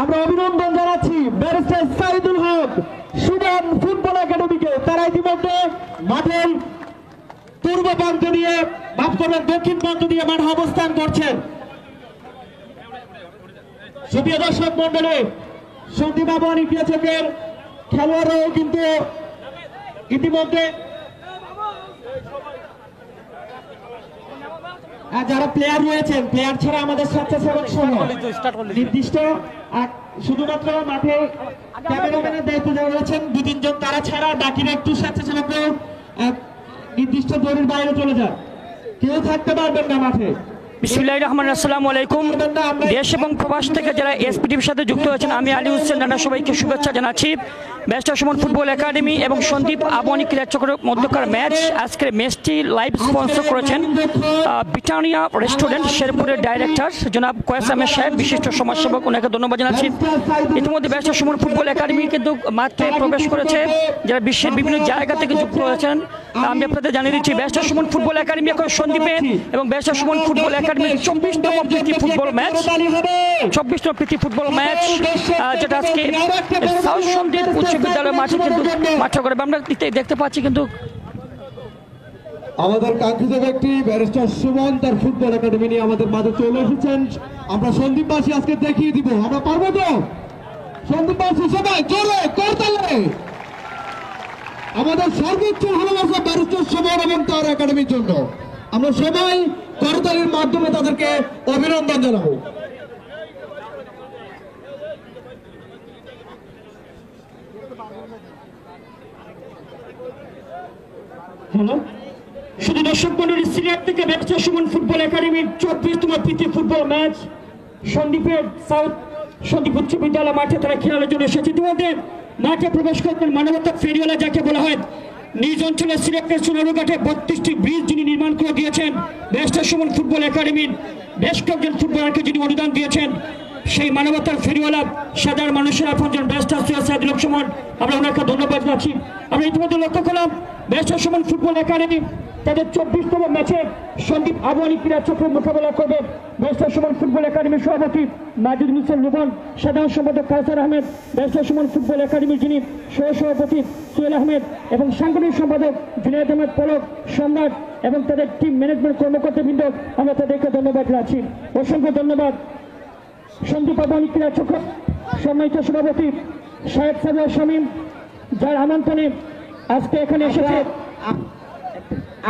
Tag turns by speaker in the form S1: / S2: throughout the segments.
S1: আমরা অভিনন্দন জানাচ্ছি ব্যারিস্টার সাইদুল হক সুমন ফুটবল একাডেমিকে। তারা ইতিমধ্যে মাঠের পূর্ব প্রান্ত দিয়ে মাফ করবেন দক্ষিণ প্রান্ত দিয়ে মাঠে অবস্থান করছেন। সুপ্রিয় দর্শক মন্ডলী, সন্দীপ আবাহনী ক্রীড়াচক্রের খেলোয়াড়রাও কিন্তু ইতিমধ্যে যারা প্লেয়ার রয়েছেন, প্লেয়ার ছাড়া আমাদের স্বেচ্ছাসেবক সহ নির্দিষ্ট শুধুমাত্র মাঠে ক্যামেরাম্যানের দায়িত্ব দেওয়া রয়েছেন 2-3 জন, তারা ছাড়া বাকিরা একটু স্বেচ্ছাসেবকরা নির্দিষ্ট দড়ির বাইরে চলে যান, কেউ থাকতে পারবেন না মাঠে।
S2: বিসমিল্লাহির রহমানির রহিম। আসসালামু আলাইকুম। দেশ এবং প্রবাস থেকে যারা এসপিটিভির সাথে যুক্ত হয়েছেন, আমি আলী হোসেন রানা সবাইকে শুভেচ্ছা জানাচ্ছি। ব্যারিস্টার সুমন ফুটবল একাডেমি এবং সন্দীপ আবাহনী ক্রীড়াচক্রের মধ্যকার ম্যাচ। আজকের ম্যাচটি লাইভ স্পন্সর করেছেন ব্রিটানিয়া রেস্টুরেন্ট শেরপুরের ডাইরেক্টর জনাব কয়েস আহমেদ সাহেব, বিশিষ্ট সমাজসেবক, ওনাকে ধন্যবাদ জানাচ্ছি। ইতিমধ্যে ব্যারিস্টার সুমন ফুটবল একাডেমি কিন্তু মাঠে প্রবেশ করেছে, যারা বিশ্বের বিভিন্ন জায়গা থেকে যুক্ত হয়েছেন। আমি আপনাদের জানিয়ে দিচ্ছি ব্যারিস্টার সুমন ফুটবল একাডেমি এখন সন্দীপে এবং ব্যারিস্টার সুমন ফুটবল একাডেমির 24তম প্রীতি ফুটবল ম্যাচ, 24তম প্রীতি ফুটবল ম্যাচ, যেটা আজকে সাউথ সন্দীপ উচ্চ বিদ্যালয় মাঠে কিন্তু মাঠ করে আমরা দেখতে পাচ্ছি। কিন্তু
S1: আমাদের কাঙ্ক্ষিত ব্যক্তি ব্যারিস্টার সুমন তার ফুটবল একাডেমি নিয়ে আমাদের মাঝে চলে এসেছেন। আমরা সন্দীপবাসী আজকে দেখিয়ে দিব, আমরা পারবো তো? সন্দীপবাসী সবাই জোরে করতালে আমাদের সর্বোচ্চ ভালোবাসা ব্যারিস্টার সুমন এবং তার একাডেমির জন্য আমরা সবাই করতালির মাধ্যমে তাদেরকে অভিনন্দন জানাবো। হ্যালো, শুধু দর্শক মন্ডলী, সিলেট থেকে ব্যারিস্টার সুমন ফুটবল একাডেমির 24তম প্রীতি ফুটবল ম্যাচ সন্দীপের সাউথ সন্দীপ উচ্চ বিদ্যালয় মাঠে তারা খেলার জন্য এসেছে। ইতিমধ্যে মাঠে প্রবেশ করতেন মানবতা ফেরিওয়ালা, যাকে বলা হয় নিজ অঞ্চলে সিলেটের সোনারুঘাটে 32টি ব্রিজ যিনি নির্মাণ করে দিয়েছেন, ব্যারিস্টার সুমন ফুটবল একাডেমির বেশ কয়েকজন ফুটবলারকে যিনি অনুদান দিয়েছেন, সেই মানবতার ফেরিওয়ালা সাধারণ মানুষের আপনজন ব্যারিস্টার সৈয়দ সাইদুল হক সুমন, আমরা ওনাকে ধন্যবাদ জানাচ্ছি। আমরা ইতিমধ্যে লক্ষ্য করলাম ব্যারিস্টার সুমন ফুটবল একাডেমি তাদের 24তম ম্যাচে সন্দীপ আবাহনী ক্রীড়াচক্র মোকাবেলা করবে। ব্যারিস্টার সুমন ফুটবল একাডেমির সভাপতি মাজিদুল হোসেন লুবন, সাধারণ সম্পাদক কাউসার আহমেদ, ব্যারিস্টার সুমন ফুটবল একাডেমির যিনি সহসভাপতি সোহেল আহমেদ এবং সাংগঠনিক সম্পাদক জুনায়েদ আহমেদ পলক সম্রাট এবং তাদের টিম ম্যানেজমেন্ট কর্মকর্তাবৃন্দ, আমরা তাদেরকে ধন্যবাদ জানাচ্ছি। অসংখ্য ধন্যবাদ। সন্দীপ আবাহনী ক্রীড়াচক্র সম্মানিত সভাপতি শাহেদ সাহেব শামীম, যার আমন্ত্রণে আজকে এখানে এসেছে।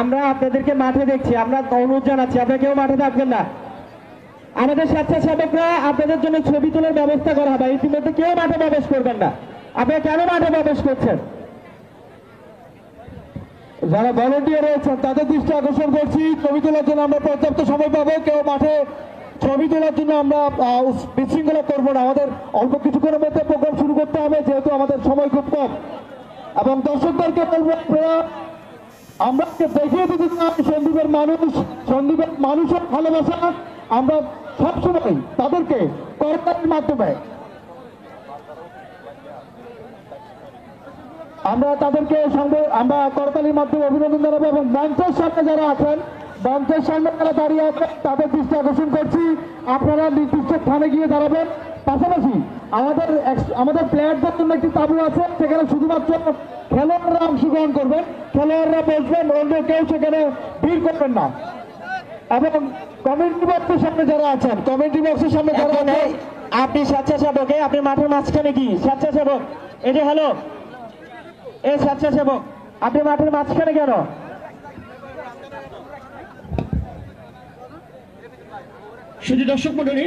S1: আমরা আপনাদেরকে মাঠে দেখছি, আমরা অনুরোধ জানাচ্ছি আপনারা কেউ মাঠে থাকবেন না। আমাদের স্বেচ্ছাসেবকরা আপনাদের জন্য ছবি তোলার ব্যবস্থা করা হবে, ইতিমধ্যে কেউ মাঠে প্রবেশ করবেন না। আপনারা কেন মাঠে প্রবেশ করছেন? যারা ভলেন্টিয়ার রয়েছেন তাদের দৃষ্টি আকর্ষণ করছি, ছবি তোলার জন্য আমরা পর্যাপ্ত সময় পাবো। কেউ মাঠে ছবি তোলার জন্য আমরা বিশৃঙ্খলা করবো না। আমাদের অল্প কিছুক্ষণের মধ্যে প্রোগ্রাম শুরু করতে হবে, যেহেতু আমাদের সময় খুব কম। এবং দর্শকদেরকে বলবো, আমরা দেখিয়ে দিতে চাই সন্দীপের মানুষের ভালোবাসা আমরা সবসময় তাদেরকে করতালির মাধ্যমে আমরা তাদেরকে আমরা করতালির মাধ্যমে অভিনন্দন জানাবো। এবং মঞ্চের সামনে যারা আছেন, মঞ্চের সামনে যারা দাঁড়িয়ে আছেন তাদের দৃষ্টি আকর্ষণ করছি, আপনারা নির্দিষ্ট স্থানে গিয়ে দাঁড়াবেন। পাশাপাশি আমাদের প্লেয়ারদের জন্য একটি তাবু আছে, সেখানে শুধুমাত্র খেলোয়াড়রা অংশগ্রহণ করবেন, খেলোয়াড়রা বসবেন, অন্য কেউ সেখানে ভিড় করবেন না। এবং কমিউনিটি বক্সের সামনে যারা আছেন, কমিউনিটি বক্সের সামনে যারা আছেন, আপনি স্বেচ্ছাসেবক, আপনি মাঠের মাঝখানে কি স্বেচ্ছাসেবক? এই যে হ্যালো, এই স্বেচ্ছাসেবক আপনি মাঠের মাঝখানে কেন? শুধু দর্শক মন্ডলী,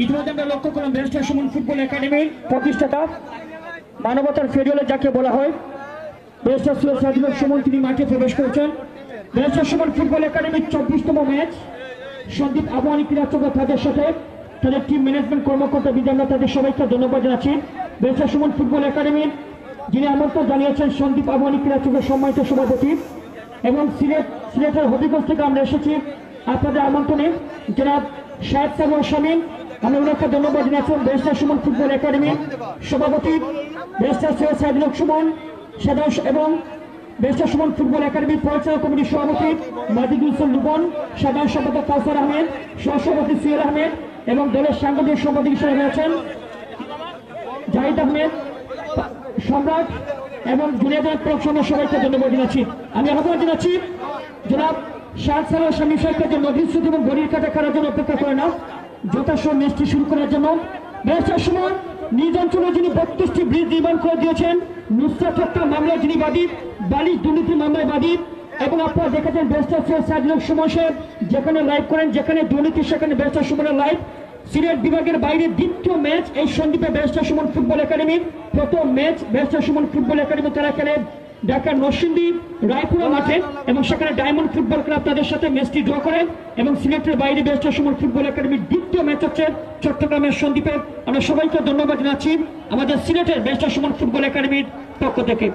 S1: ইতিমধ্যে আমরা লক্ষ্য করলাম ব্যারিস্টার সুমন ফুটবল একাডেমির প্রতিষ্ঠাতা মানবতার ফেরিওয়ালা, যাকে বলা হয় ব্যারিস্টার সৈয়দ সাইদুল হক সুমন, তিনি মাঠে প্রবেশ করেছেন। ব্যারিস্টার সুমন ফুটবল একাডেমির 24তম ম্যাচ সন্দীপ আবাহনী ক্রীড়াচক্র তাদের সাথে তাদের টিম ম্যানেজমেন্ট কর্মকর্তা বিদ্যালয়, তাদের সবাইকে ধন্যবাদ জানাচ্ছি। ব্যারিস্টার সুমন ফুটবল একাডেমির যিনি আমন্ত্রণ জানিয়েছেন সন্দীপ আবাহনী ক্রীড়াচক্রের সম্মানিত সভাপতি এবং সিলেটের হবিগঞ্জ থেকে আমরা এসেছি আপনাদের আমন্ত্রণে জনাব শাহেদ সাহেব শামীম, আমি ওনাকে ধন্যবাদ জানাচ্ছি। ব্যারিস্টার সুমন ফুটবল একাডেমির সভাপতি ব্যারিস্টার সৈয়দ সাইদুল হক সুমন সাধারণ এবং ব্যারিস্টার সুমন ফুটবল একাডেমির পরিচালনা কমিটির সভাপতি মাজিদুল হোসেন লুবন, সাধারণ সম্পাদক কাউসার আহমেদ, সহসভাপতি সোহেল আহমেদ এবং দলের সাংগঠনিক সম্পাদক হিসেবে রয়েছেন জাহিদ আহমেদ, সম্রাট এবং জুনিয়র প্রশাসনের সবাইকে ধন্যবাদ জানাচ্ছি। আমি আহ্বান জানাচ্ছি জনাব শাহ সালার স্বামী সাহেবকে যে নদীশ্রুতি এবং ঘড়ির কাটা করার জন্য অপেক্ষা করে না, যথাসময় ম্যাচটি শুরু করার জন্য। ম্যাচের সময় নিজ অঞ্চলে যিনি 32টি ব্রিজ নির্মাণ করে দিয়েছেন, নুসরাত হত্যা মামলায় যিনি বাদী, বালিশ দুর্নীতি মামলায় বাদী, এবং আপনারা দেখেছেন ব্যারিস্টার সৈয়দ সাইদুল হক সুমন সাহেব যেখানে লাইভ করেন, যেখানে দুর্নীতি সেখানে ব্যারিস্টার সুমনের লাইভ। সিলেট বিভাগের বাইরে দ্বিতীয় ম্যাচ এই সন্দ্বীপে ব্যারিস্টার সুমন ফুটবল একাডেমির, প্রথম match barrister Suman football academy তারা খেলে ঢাকার নরসিংদী রায়পুরা মাঠে, এবং সেখানে ডায়মন্ড ফুটবল ক্লাব তাদের সাথে ম্যাচটি ড্র করেন। এবং সিলেটের বাইরে ব্যারিস্টার সুমন ফুটবল একাডেমির দ্বিতীয় ম্যাচ হচ্ছে চট্টগ্রামের সন্দ্বীপে। আমরা সবাইকে ধন্যবাদ জানাচ্ছি আমাদের সিলেটের ব্যারিস্টার সুমন ফুটবল একাডেমির পক্ষ থেকে।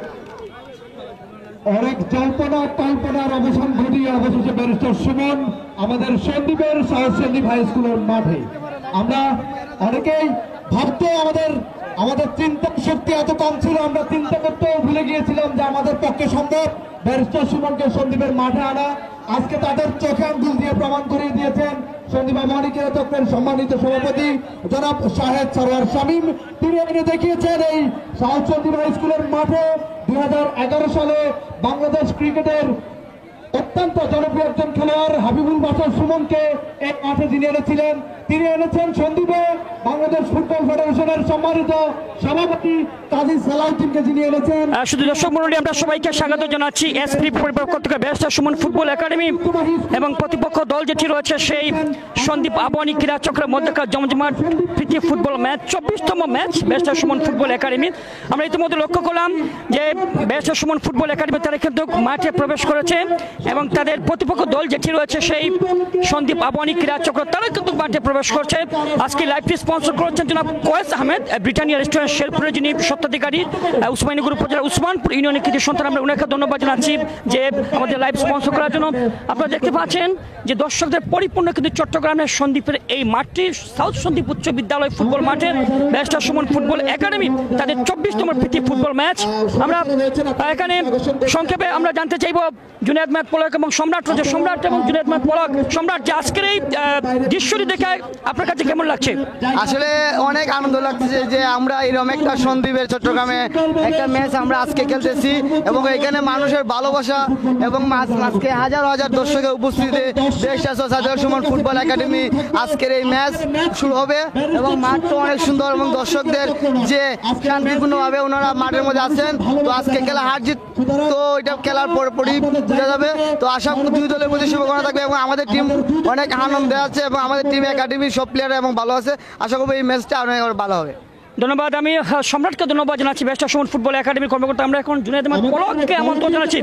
S3: অনেক জল্পনা কল্পনার অবসান ঘটিয়ে অবশেষে ব্যারিস্টার সুমন আমাদের সন্দ্বীপের সাউথ সন্দ্বীপ হাই স্কুলের মাঠে। আমরা অনেকেই ভাবতো আমাদের চিন্তা শক্তি এত কম ছিল, আমরা চিন্তা করতেও ভুলে গিয়েছিলাম যে আমাদের পক্ষে সম্ভব ব্যারিস্টার সুমনকে সন্দ্বীপের মাঠে আনা। আজকে তাদের চোখে আঙ্গুল দিয়ে প্রমাণ করিয়ে দিয়েছেন সন্দ্বীপ আবাহনী ক্রীড়া চক্রের সম্মানিত সভাপতি জনাব শাহেদ সরোয়ার শামীম। তিনি এনে দেখিয়েছেন এই সাউথ সন্দ্বীপ হাই স্কুলের মাঠে 2011 সালে বাংলাদেশ ক্রিকেটের অত্যন্ত জনপ্রিয় একজন খেলোয়াড় হাবিবুল বাশার সুমনকে এই মাঠে যিনি এনেছিলেন, তিনি এনেছেন সন্দ্বীপে বাংলাদেশ ফুটবল ফেডারেশনের সম্মানিত সভাপতি কাজী সালাউদ্দিনকে যিনি এনেছেন।
S2: শুধু দর্শক মণ্ডলী, আমরা সবাইকে স্বাগত জানাচ্ছি এসপি পক্ষ থেকে ব্যারিস্টার সুমন ফুটবল একাডেমি এবং প্রতিপক্ষ দল যেটি রয়েছে সেই সন্দ্বীপ আবাহনী ক্রীড়া চক্রের মধ্যকার জমজমাট প্রীতি ফুটবল ম্যাচ, 24তম match barrister Suman football academy. আমরা ইতিমধ্যে লক্ষ্য করলাম যে ব্যারিস্টার সুমন ফুটবল একাডেমি তারা কিন্তু মাঠে প্রবেশ করেছে এবং তাদের প্রতিপক্ষ দল যেটি রয়েছে সেই সন্দ্বীপ আবাহনী ক্রীড়া চক্র তারা কিন্তু মাঠে প্রবেশ করছে। আজকে লাইভটি স্পন্সর করেছেন জনাব কোয়েস আহমেদ, ব্রিটানিয়া রেস্টুরেন্ট শেরপুরের যিনি স্বত্বাধিকারী, উসমানীনগর উপজেলা উসমানপুর ইউনিয়নের কৃতি সন্তান। আমরা ওনাকে ধন্যবাদ জানাচ্ছি যে আমাদের লাইভ স্পন্সর করার জন্য। আপনারা দেখতে পাচ্ছেন যে দর্শকদের পরিপূর্ণ কিন্তু চট্টগ্রামের সন্দ্বীপের এই মাঠটি সাউথ সন্দ্বীপ উচ্চ বিদ্যালয় ফুটবল মাঠে ব্যারিস্টার সুমন ফুটবল একাডেমি তাদের 24তম প্রীতি ফুটবল ম্যাচ। আমরা এখানে সংক্ষেপে আমরা জানতে চাইব জুনায়েদ মাহমুদ পলক এবং সম্রাট রয়েছে, সম্রাট এবং জুনায়েদ মাহমুদ পলক। সম্রাট, যে আজকের এই দৃশ্যটি দেখে আপনার কাছে কেমন লাগছে?
S4: আসলে অনেক আনন্দ লাগছে যে আমরা এরকম একটা সন্দ্বীপের চট্টগ্রামে একটা ম্যাচ আমরা আজকে খেলতেছি এবং এখানে মানুষের ভালোবাসা এবং আজকে হাজার হাজার দর্শকের উপস্থিতিতে barrister Saidul Suman football academy আজকের এই ম্যাচ শুরু হবে এবং মাঠটা অনেক সুন্দর এবং দর্শকদের যে শান্তিপূর্ণভাবে ওনারা মাঠের মধ্যে আছেন। তো আজকে খেলা হার জিত তো এটা খেলার পরপরই বোঝা যাবে। তো আশা করি দুই দলের প্রতি শুভকামনা থাকবে এবং আমাদের টিম অনেক আনন্দে আছে এবং আমাদের টিম একাডেমির সব প্লেয়ার এবং ভালো আছে। আশা করবো এই ম্যাচটা অনেক ভালো হবে।
S2: ধন্যবাদ। আমি সম্রাটকে ধন্যবাদ জানাচ্ছি, ব্যারিস্টার সুমন ফুটবল একাডেমির কর্মকর্তা। আমরা এখন জুনায়েদ মাহমুদ পলককে আমন্ত্রণ জানাচ্ছি।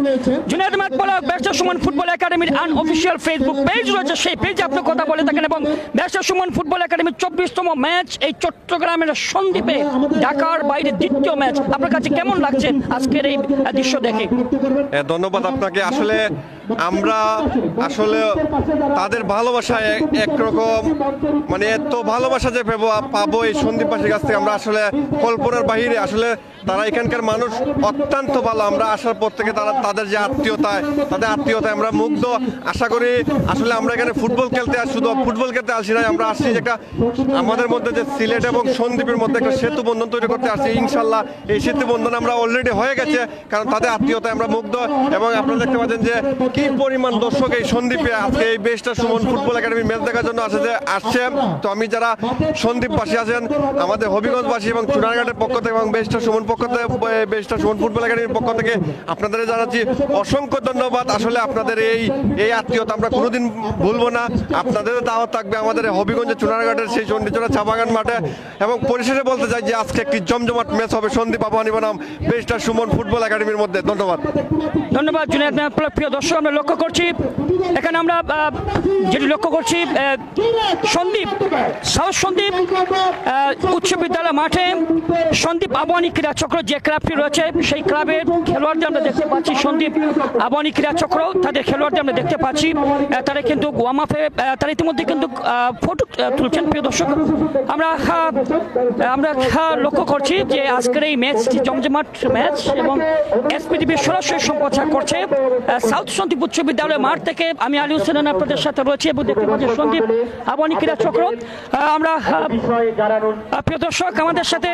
S2: জুনায়েদ মাহমুদ পলক, ব্যারিস্টার সুমন ফুটবল একাডেমির আনঅফিসিয়াল ফেসবুক পেজ রয়েছে, সেই পেজে আপনি কথা বলে থাকেন এবং ব্যারিস্টার সুমন ফুটবল একাডেমির 24তম ম্যাচ এই চট্টগ্রামের সন্দ্বীপে ঢাকার বাইরে দ্বিতীয় ম্যাচ, আপনার কাছে কেমন লাগছে আজকের এই দৃশ্য দেখে?
S5: ধন্যবাদ আপনাকে। আসলে আমরা তাদের ভালোবাসায় একরকম মানে এত ভালোবাসা যে পাবো এই সন্দ্বীপবাসীর কাছ থেকে আমরা আসলে কল্পনার বাহিরে। আসলে তারা এখানকার মানুষ অত্যন্ত ভালো। আমরা আসার পর থেকে তাদের যে আত্মীয়তায় আমরা মুগ্ধ। আশা করি আসলে আমরা এখানে ফুটবল খেলতে শুধু ফুটবল খেলতে আসি না, আমরা আসছি একটা আমাদের মধ্যে যে সিলেট এবং সন্দ্বীপের মধ্যে একটা সেতু বন্ধন তৈরি করতে আসছি। ইনশাল্লাহ এই সেতু বন্ধন আমরা অলরেডি হয়ে গেছে, কারণ তাদের আত্মীয়তায় আমরা মুগ্ধ। এবং আপনারা দেখতে পাচ্ছেন যে কি পরিমাণ দর্শক এই সন্দ্বীপে আজকে এই barrister Suman football academy match দেখার জন্য আসছে। তো আমি যারা সন্দ্বীপবাসী আছেন, আমাদের হবিগঞ্জবাসী এবং চুনারঘাটের পক্ষ থেকে এবং ব্যারিস্টার সুমন ফুটবল একাডেমির পক্ষ থেকে আপনাদের জানাচ্ছি অসংখ্য ধন্যবাদ। আসলে আপনাদের এই আত্মীয়তা আমরা কোনোদিন ভুলবো না। আপনাদের দাওয়াত থাকবে আমাদের হবিগঞ্জের চুনারঘাটের সেই চণ্ডীচড়া চা বাগান মাঠে। এবং পরিশেষে বলতে চাই যে আজকে একটি জমজমাট ম্যাচ হবে সন্দ্বীপ আবাহনী বনাম ব্যারিস্টার সুমন ফুটবল একাডেমির মধ্যে। ধন্যবাদ।
S2: ধন্যবাদ জুনায়েদ মাহমুদ পলক। প্রিয় দর্শক, আমরা লক্ষ্য করছি এখানে আমরা যেটি লক্ষ্য করছি সন্দ্বীপ সাউথ সন্দ্বীপ উচ্চ বিদ্যালয় মাঠে সন্দ্বীপ আবাহনী ক্রীড়া চক্র যে ক্লাবটি রয়েছে সেই ক্লাবের খেলোয়াড়দের আমরা দেখতে পাচ্ছি সন্দীপ আবাহনী ক্রীড়া চক্র তাদের খেলোয়াড়দের আমরা দেখতে পাচ্ছি তারা কিন্তু ওয়ার্ম আপে তারা ইতিমধ্যে কিন্তু ফটো তুলছেন। প্রিয় দর্শক আমরা লক্ষ্য করছি যে আজকের এই ম্যাচটি জমজমাট ম্যাচ এবং এসপিটিভি সরাসরি সম্প্রচার করছে সাউথ সন্দীপ উচ্চ বিদ্যালয় মাঠ থেকে। আমি আলী হোসেন আপনাদের সাথে রয়েছি এবং দেখতে পাচ্ছি সন্দীপ আবাহনী ক্রীড়া চক্র। আমরা প্রিয় দর্শক আমাদের সাথে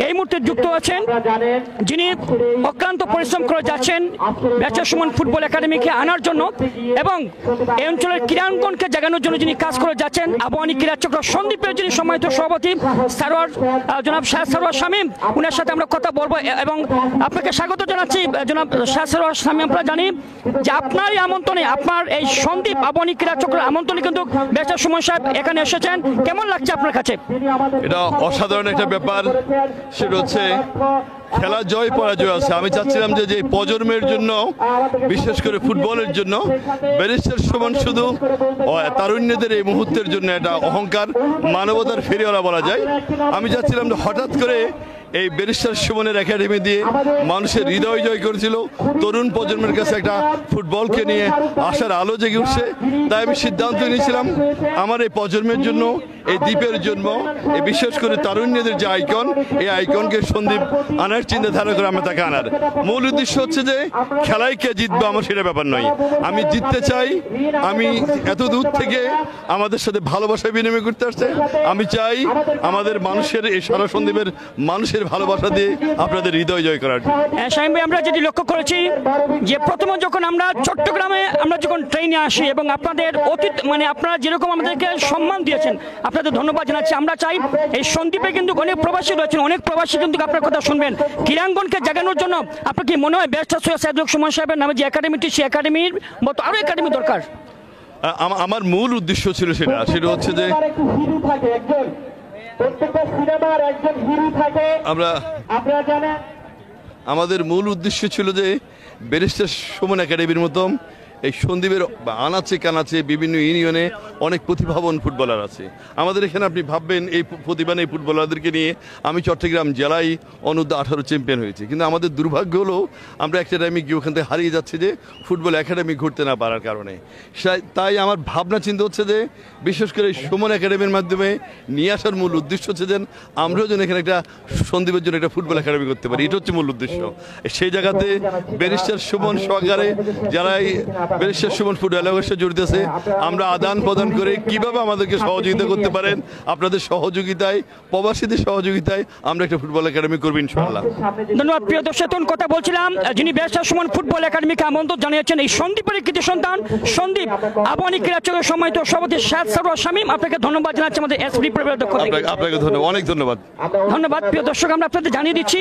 S2: এই মুহূর্তে যুক্ত আছেন যিনি অক্লান্ত পরিশ্রম করে যাচ্ছেন ব্যাচের সুমন ফুটবল একাডেমিকে আনার জন্য এবং এই অঞ্চলের ক্রীড়াঙ্গনকে জাগানোর জন্য যিনি কাজ করে যাচ্ছেন আবাহনী ক্রীড়া চক্র সন্দীপের যিনি সম্মানিত সভাপতি জনাব শাহ সারোয়ার শামীম, উনার সাথে আমরা কথা বলবো এবং আপনাকে স্বাগত জানাচ্ছি জনাব শাহ সারোয়ার শামীম। আমরা জানি যে আপনারই আমন্ত্রণে আপনার এই সন্দীপ আবাহনী ক্রীড়া চক্রের আমন্ত্রণে কিন্তু ব্যাচের সুমন সাহেব এখানে এসেছেন, কেমন লাগছে আপনার কাছে?
S6: এটা অসাধারণ একটা ব্যাপার, সেটা হচ্ছে খেলা জয় পরাজয় আছে। আমি চাচ্ছিলাম যে প্রজন্মের জন্য বিশেষ করে ফুটবলের জন্য ব্যারিস্টার সুমন শুধু তারুণ্যদের এই মুহূর্তের জন্য একটা অহংকার মানবতার ফেরিওয়ালা বলা যায়। আমি চাচ্ছিলাম যে হঠাৎ করে এই ব্যারিস্টার সুমনের একাডেমি দিয়ে মানুষের হৃদয় জয় করেছিল, তরুণ প্রজন্মের কাছে একটা ফুটবলকে নিয়ে আসার আলো জেগে উঠছে। তাই আমি সিদ্ধান্ত নিয়েছিলাম আমার এই প্রজন্মের জন্য, এই দ্বীপের জন্য, এই বিশেষ করে তারুণ্যদের যে আইকন, এই আইকনকে সন্দীপ আনার চিন্তাধারা করে আমরা তাকে আনার মূল উদ্দেশ্য হচ্ছে যে খেলায় কে জিতবে আমার সেটা ব্যাপার নয়, আমি জিততে চাই। আমি এত দূর থেকে আমাদের সাথে ভালোবাসা বিনিময় করতে আসছে, আমি চাই আমাদের মানুষের এই সারা সন্দীপের মানুষের ভালোবাসা দিয়ে আপনাদের হৃদয় জয় করার।
S2: শামীম ভাই, আমরা যেটি লক্ষ্য করেছি যে প্রথমে যখন আমরা চট্টগ্রামে যখন ট্রেনে আসি এবং আপনাদের অতীত আপনারা যেরকম আমাদেরকে সম্মান দিয়েছেন আপনাদের ধন্যবাদ জানাচ্ছি। আমরা চাই এই সন্দীপে কিন্তু অনেক প্রবাসী রয়েছেন, অনেক প্রবাসী কিন্তু আপনার কথা শুনবেন। ক্রীড়াঙ্গনকে জাগানোর জন্য আপনার কি মনে হয় ব্যারিস্টার সৈয়দ সাইদুল হক সুমন সাহেবের নামে যে একাডেমিটি, সেই একাডেমির মতো আরো একাডেমি দরকার?
S6: আমার মূল উদ্দেশ্য ছিল সেটা হচ্ছে যে আমাদের মূল উদ্দেশ্য ছিল যে ব্যারিস্টার সুমন একাডেমির মতো এই সন্দীপের আনাচে কানাচে বিভিন্ন ইউনিয়নে অনেক প্রতিভাবান ফুটবলার আছে আমাদের এখানে। আপনি ভাববেন এই প্রতিভাবান এই ফুটবলারদেরকে নিয়ে আমি চট্টগ্রাম জেলায় অনূর্ধ্ব 18 চ্যাম্পিয়ন হয়েছি, কিন্তু আমাদের দুর্ভাগ্য হলো আমরা একটা টাইমে গিয়ে ওখান থেকে হারিয়ে যাচ্ছি যে ফুটবল একাডেমি ঘুরতে না পারার কারণে। তাই আমার ভাবনা চিন্তা হচ্ছে যে বিশেষ করে সুমন একাডেমির মাধ্যমে নিয়ে আসার মূল উদ্দেশ্য হচ্ছে যে আমরাও যেন এখানে একটা সন্দীপের জন্য একটা ফুটবল একাডেমি করতে পারি, এটা হচ্ছে মূল উদ্দেশ্য। সেই জায়গাতে ব্যারিস্টার সুমন সহকারে যারা ব্যারিস্টার সুমন ফুটবল অ্যাসোসিয়েশন জড়িত আছে, আমরা আদান প্রদান করে কিভাবে আমাদেরকে সহযোগিতা করতে পারেন, আপনাদের সহযোগিতায়, প্রবাসীদের সহযোগিতায় আমরা একটা ফুটবল একাডেমি করবো ইনশাআল্লাহ।
S2: ধন্যবাদ। প্রিয় দর্শক, কথা বলছিলাম যিনি ব্যারিস্টার সুমন ফুটবল একাডেমিকে আমন্ত্রণ জানিয়েছেন এই সন্দীপের কৃতি সন্তান সন্দীপ আবাহনী ক্রীড়া চক্রের সম্মানিত সভাপতি শাহ সারোয়ার শামীম। আপনাকে ধন্যবাদ জানাচ্ছি আমাদের এসপি পরিবারের পক্ষ থেকে।
S6: আপনাকে ধন্যবাদ, অনেক ধন্যবাদ।
S2: ধন্যবাদ। প্রিয় দর্শক, আমরা আপনাদের জানিয়ে দিচ্ছি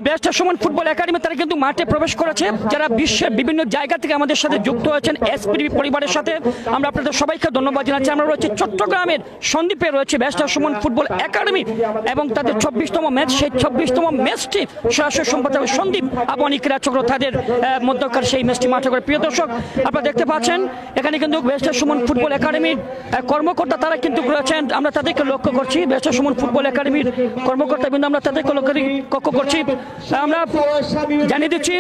S2: ব্যারিস্টার সুমন ফুটবল একাডেমি তারা কিন্তু মাঠে প্রবেশ করেছে, যারা বিশ্বের বিভিন্ন জায়গা থেকে আমাদের সাথে যুক্ত হয়েছেন এসপি পরিবারের সাথে। আমরা আপনাদের সবাইকে ধন্যবাদ জানাচ্ছি। আমরা রয়েছে চট্টগ্রামের সন্দীপে রয়েছে ব্যারিস্টার সুমন ফুটবল একাডেমি এবং তাদের 24তম ম্যাচ, সেই 24তম ম্যাচটি সরাসরি সম্প্রচার সন্দীপ আবাহনী ক্রীড়া চক্র তাদের মধ্যকার সেই ম্যাচটি মাঠে করে। প্রিয় দর্শক, আপনারা দেখতে পাচ্ছেন এখানে কিন্তু ব্যারিস্টার সুমন ফুটবল একাডেমির কর্মকর্তা তারা কিন্তু রয়েছেন, আমরা তাদেরকে লক্ষ্য করছি। ব্যারিস্টার সুমন ফুটবল একাডেমির কর্মকর্তা কিন্তু আমরা তাদেরকে লক্ষ্য করছি। আমরা জানিয়ে দিচ্ছি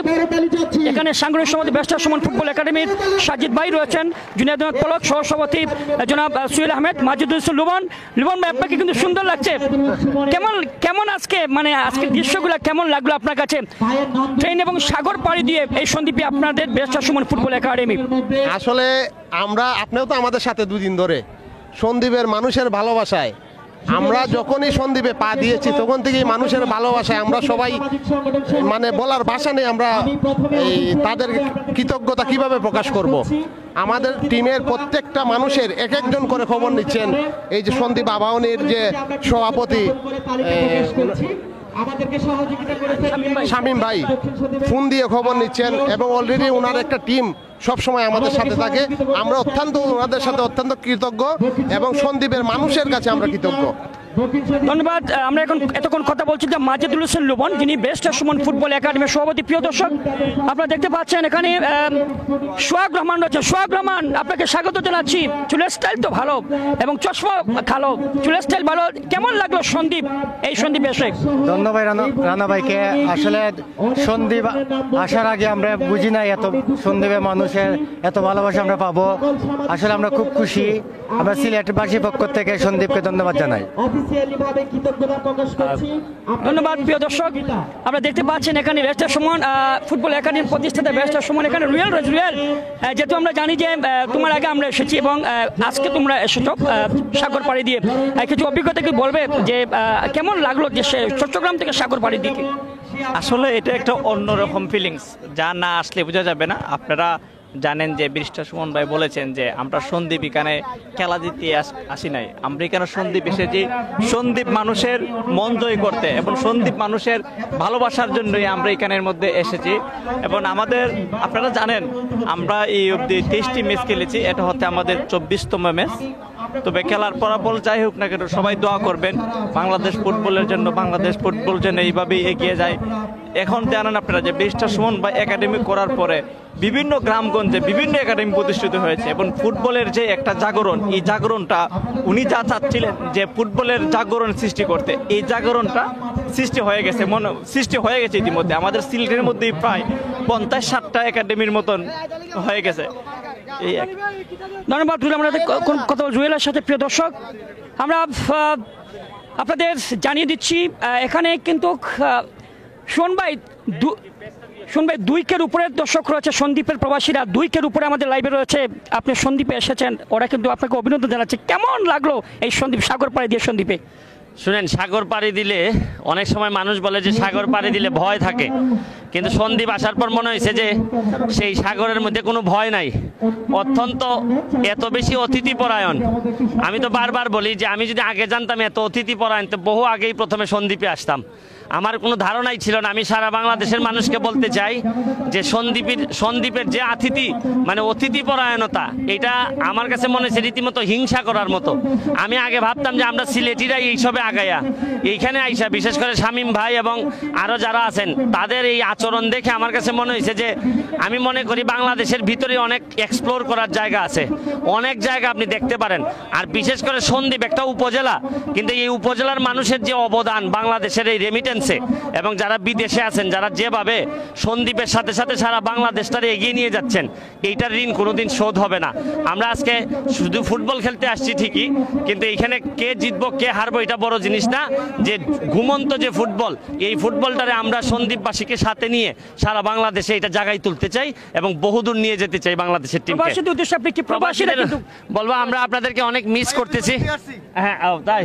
S2: এখানে সাংগঠনিক সভাপতি ব্যারিস্টার সুমন ফুটবল একাডেমির সাজিদ ভাই রয়েছেন, জুনায়েদ আহমেদ পলক, সহসভাপতি জনাব সুহেল আহমেদ, মাজিদুল ইসলাম লুবন ভাই, আপনাকে কিন্তু সুন্দর লাগছে। কেমন আজকে আজকের দৃশ্যগুলো কেমন লাগলো আপনার কাছে? ট্রেন এবং সাগর পাড়ি দিয়ে এই সন্দীপে আপনাদের ব্যারিস্টার সুমন ফুটবল একাডেমি।
S7: আসলে আপনিও তো আমাদের সাথে দুদিন ধরে সন্দীপের মানুষের ভালোবাসায় আমরা যখনই সন্দীপে পা দিয়েছি তখন থেকেই মানুষের ভালোবাসায় আমরা সবাই বলার ভাষা নেই, আমরা তাদের কৃতজ্ঞতা কিভাবে প্রকাশ করব। আমাদের টিমের প্রত্যেকটা মানুষের এক একজন করে খবর নিচ্ছেন। এই যে সন্দীপ আবাহনীর যে সভাপতি শামীম ভাই ফোন দিয়ে খবর নিচ্ছেন এবং অলরেডি ওনার একটা টিম সবসময় আমাদের সাথে থাকে। আমরা ওনাদের সাথে অত্যন্ত কৃতজ্ঞ এবং সন্দীপের মানুষের কাছে আমরা কৃতজ্ঞ।
S2: ধন্যবাদ। আমরা এখন এতক্ষণ কথা বলছি যে মাজেদুল হোসেন লুবন, যিনি বেস্ট সুমন ফুটবল একাডেমির সভাপতি। প্রিয় দর্শক, আপনারা দেখতে পাচ্ছেন এখানে সোহাগ রহমান রয়েছে। সোহাগ রহমান, আপনাকে স্বাগত জানাচ্ছি। চুলের স্টাইল তো ভালো এবং চশমা ভালো, চুলের স্টাইল ভালো। কেমন লাগলো সন্দীপ, এই সন্দীপ এসে?
S8: ধন্যবাদ রানা ভাইকে। আসলে সন্দীপ আসার আগে আমরা বুঝি নাই এত সন্দীপের মানুষের এত ভালোবাসা আমরা পাবো। আসলে আমরা খুব খুশি। আমরা সিলেটবাসীর পক্ষ থেকে সন্দীপকে ধন্যবাদ জানাই।
S2: ধন্যবাদ। প্রিয় দর্শক, আমরা দেখতে পাচ্ছেন এখানে বেস্ট সুমন ফুটবল একাডেমির প্রতিষ্ঠাতা বেস্ট সুমন এখানে রিয়েল যেহেতু আমরা জানি যে তোমার আগে আমরা এসেছি এবং আজকে তোমরা এসেছো সাগর পাড়ি দিয়ে, কিছু অভিজ্ঞতা কি বলবে যে কেমন লাগলো যে চট্টগ্রাম থেকে সাগর পাড়ি দিকে?
S9: আসলে এটা একটা অন্যরকম ফিলিংস, যা না আসলে বোঝা যাবে না। আপনারা জানেন যে ব্যারিস্টার সুমন ভাই বলেছেন যে আমরা সন্দীপ এখানে খেলা দিতে আসি নাই, আমরা এখানে সন্দীপ এসেছি সন্দীপ মানুষের মন জয় করতে এবং সন্দীপ মানুষের ভালোবাসার জন্যই আমরা এখানের মধ্যে এসেছি। এবং আমাদের আপনারা জানেন আমরা এই অবধি 23টি ম্যাচ খেলেছি, এটা হচ্ছে আমাদের 24তম ম্যাচ। তবে খেলার ফলাফল যাই হোক না কেন, সবাই দোয়া করবেন বাংলাদেশ ফুটবলের জন্য, বাংলাদেশ ফুটবল যেন এইভাবেই এগিয়ে যায়। এখন জানেন আপনারা যে ব্যারিস্টার সুমন ভাই একাডেমি করার পরে বিভিন্ন গ্রামগঞ্জে বিভিন্ন একাডেমি প্রতিষ্ঠিত হয়েছে এবং ফুটবলের যে একটা জাগরণ, এই জাগরণটা উনি যা চাচ্ছিলেন যে ফুটবলের জাগরণ সৃষ্টি করতে, এই জাগরণটা সৃষ্টি হয়ে গেছে ইতিমধ্যে। আমাদের সিলেটের মধ্যেই প্রায় 50-60টা একাডেমির মতন হয়ে গেছে। এই
S2: ধন্যবাদ। আমরা কথা জুয়েলের সাথে। প্রিয় দর্শক, আমরা আপনাদের জানিয়ে দিচ্ছি এখানে কিন্তু শোন ভাই 2 উপরে দর্শক রয়েছে, সন্দীপের প্রবাসীরা 2 উপরে আমাদের লাইভে রয়েছে। আপনি সন্দীপে এসেছেন, ওরা কিন্তু আপনাকে অভিনন্দন জানাচ্ছে। কেমন লাগলো এই সন্দীপ সাগর পাড়ি দিয়ে সন্দীপে?
S10: শুনেন, সাগর পাড়ি দিলে অনেক সময় মানুষ বলে যে সাগর পাড়ি দিলে ভয় থাকে, কিন্তু সন্দীপ আসার পর মনে হয়েছে যে সেই সাগরের মধ্যে কোনো ভয় নাই। অত্যন্ত এত বেশি অতিথিপরায়ণ। আমি তো বারবার বলি যে আমি যদি আগে জানতাম এত অতিথিপরায়ণ, তো বহু আগেই প্রথমে সন্দীপে আসতাম। আমার কোনো ধারণাই ছিল না। আমি সারা বাংলাদেশের মানুষকে বলতে চাই যে সন্দীপের যে অতিথিপরায়ণতা, এটা আমার কাছে মনে হচ্ছে রীতিমতো হিংসা করার মতো। আমি আগে ভাবতাম যে আমরা সিলেটিরাই এইসবে আগাইয়া, এইখানে আইসা বিশেষ করে শামীম ভাই এবং আরও যারা আছেন তাদের এই আচরণ দেখে আমার কাছে মনে হয়েছে যে আমি মনে করি বাংলাদেশের ভিতরে অনেক এক্সপ্লোর করার জায়গা আছে, অনেক জায়গা আপনি দেখতে পারেন। আর বিশেষ করে সন্দীপ একটা উপজেলা, কিন্তু এই উপজেলার মানুষের যে অবদান বাংলাদেশের এই রেমিটেন্সে, এবং যারা বিদেশে আছেন, যারা যেভাবে সন্দীপের সাথে সাথে সারা বাংলাদেশটারে এগিয়ে নিয়ে যাচ্ছেন, এইটার ঋণ কোনোদিন শোধ হবে না। আমরা আজকে শুধু ফুটবল খেলতে আসছি ঠিকই, কিন্তু এইখানে কে জিতবো কে হারবো এটা বড় জিনিস না। যে ঘুমন্ত যে ফুটবল, এই ফুটবলটারে আমরা সন্দীপবাসীকে সাথে নিয়ে সারা বাংলাদেশে এটা জায়গায় তুলতে চাই এবং বহুদূর নিয়ে যেতে চাই বাংলাদেশের টিমকে। বলবো আমরা আপনাদেরকে অনেক মিস করতেছি। হ্যাঁ তাই,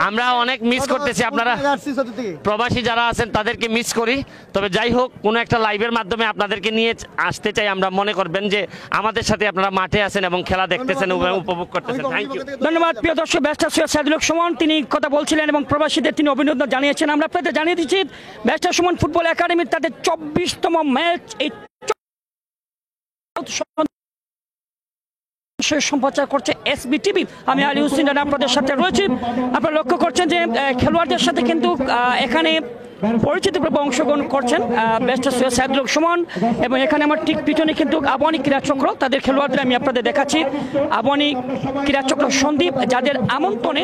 S10: আমরা অনেক মিস করতেছি। আপনারা প্রবাসী যারা আছেন তাদেরকে মিস করি। তবে যাই হোক, কোনো একটা লাইভের মাধ্যমে আপনাদেরকে নিয়ে আসতে চাই। আমরা মনে করবেন যে আমাদের সাথে আপনারা মাঠে আছেন এবং খেলা দেখতেছেন, উপভোগ করতেছেন। Thank you.
S2: ধন্যবাদ। প্রিয় দর্শক, ব্যারিস্টার সৈয়দ সাইদুল হক সুমন তিনি কথা বলছিলেন এবং প্রবাসীদের তিনি অভিনন্দন জানিয়েছেন। আমরা আপনাদের জানিয়ে দিচ্ছি ব্যারিস্টার সুমন ফুটবল একাডেমির তাদের 24তম ম্যাচ এই সম্প্রচার করছে SBTV। আমি আলী হোসেন রানা আপনাদের সাথে রয়েছি। আপনারা লক্ষ্য করছেন যে খেলোয়াড়দের সাথে কিন্তু এখানে পরিচিত পর্বে অংশগ্রহণ করছেন ব্যারিস্টার সৈয়দ সাইদুল হক সুমন, এবং এখানে আমার ঠিক পিছনে কিন্তু আবাহনী ক্রীড়াচক্র, তাদের খেলোয়াড়দের আমি আপনাদের দেখাচ্ছি। আবাহনী ক্রীড়াচক্র সন্দীপ, যাদের আমন্ত্রণে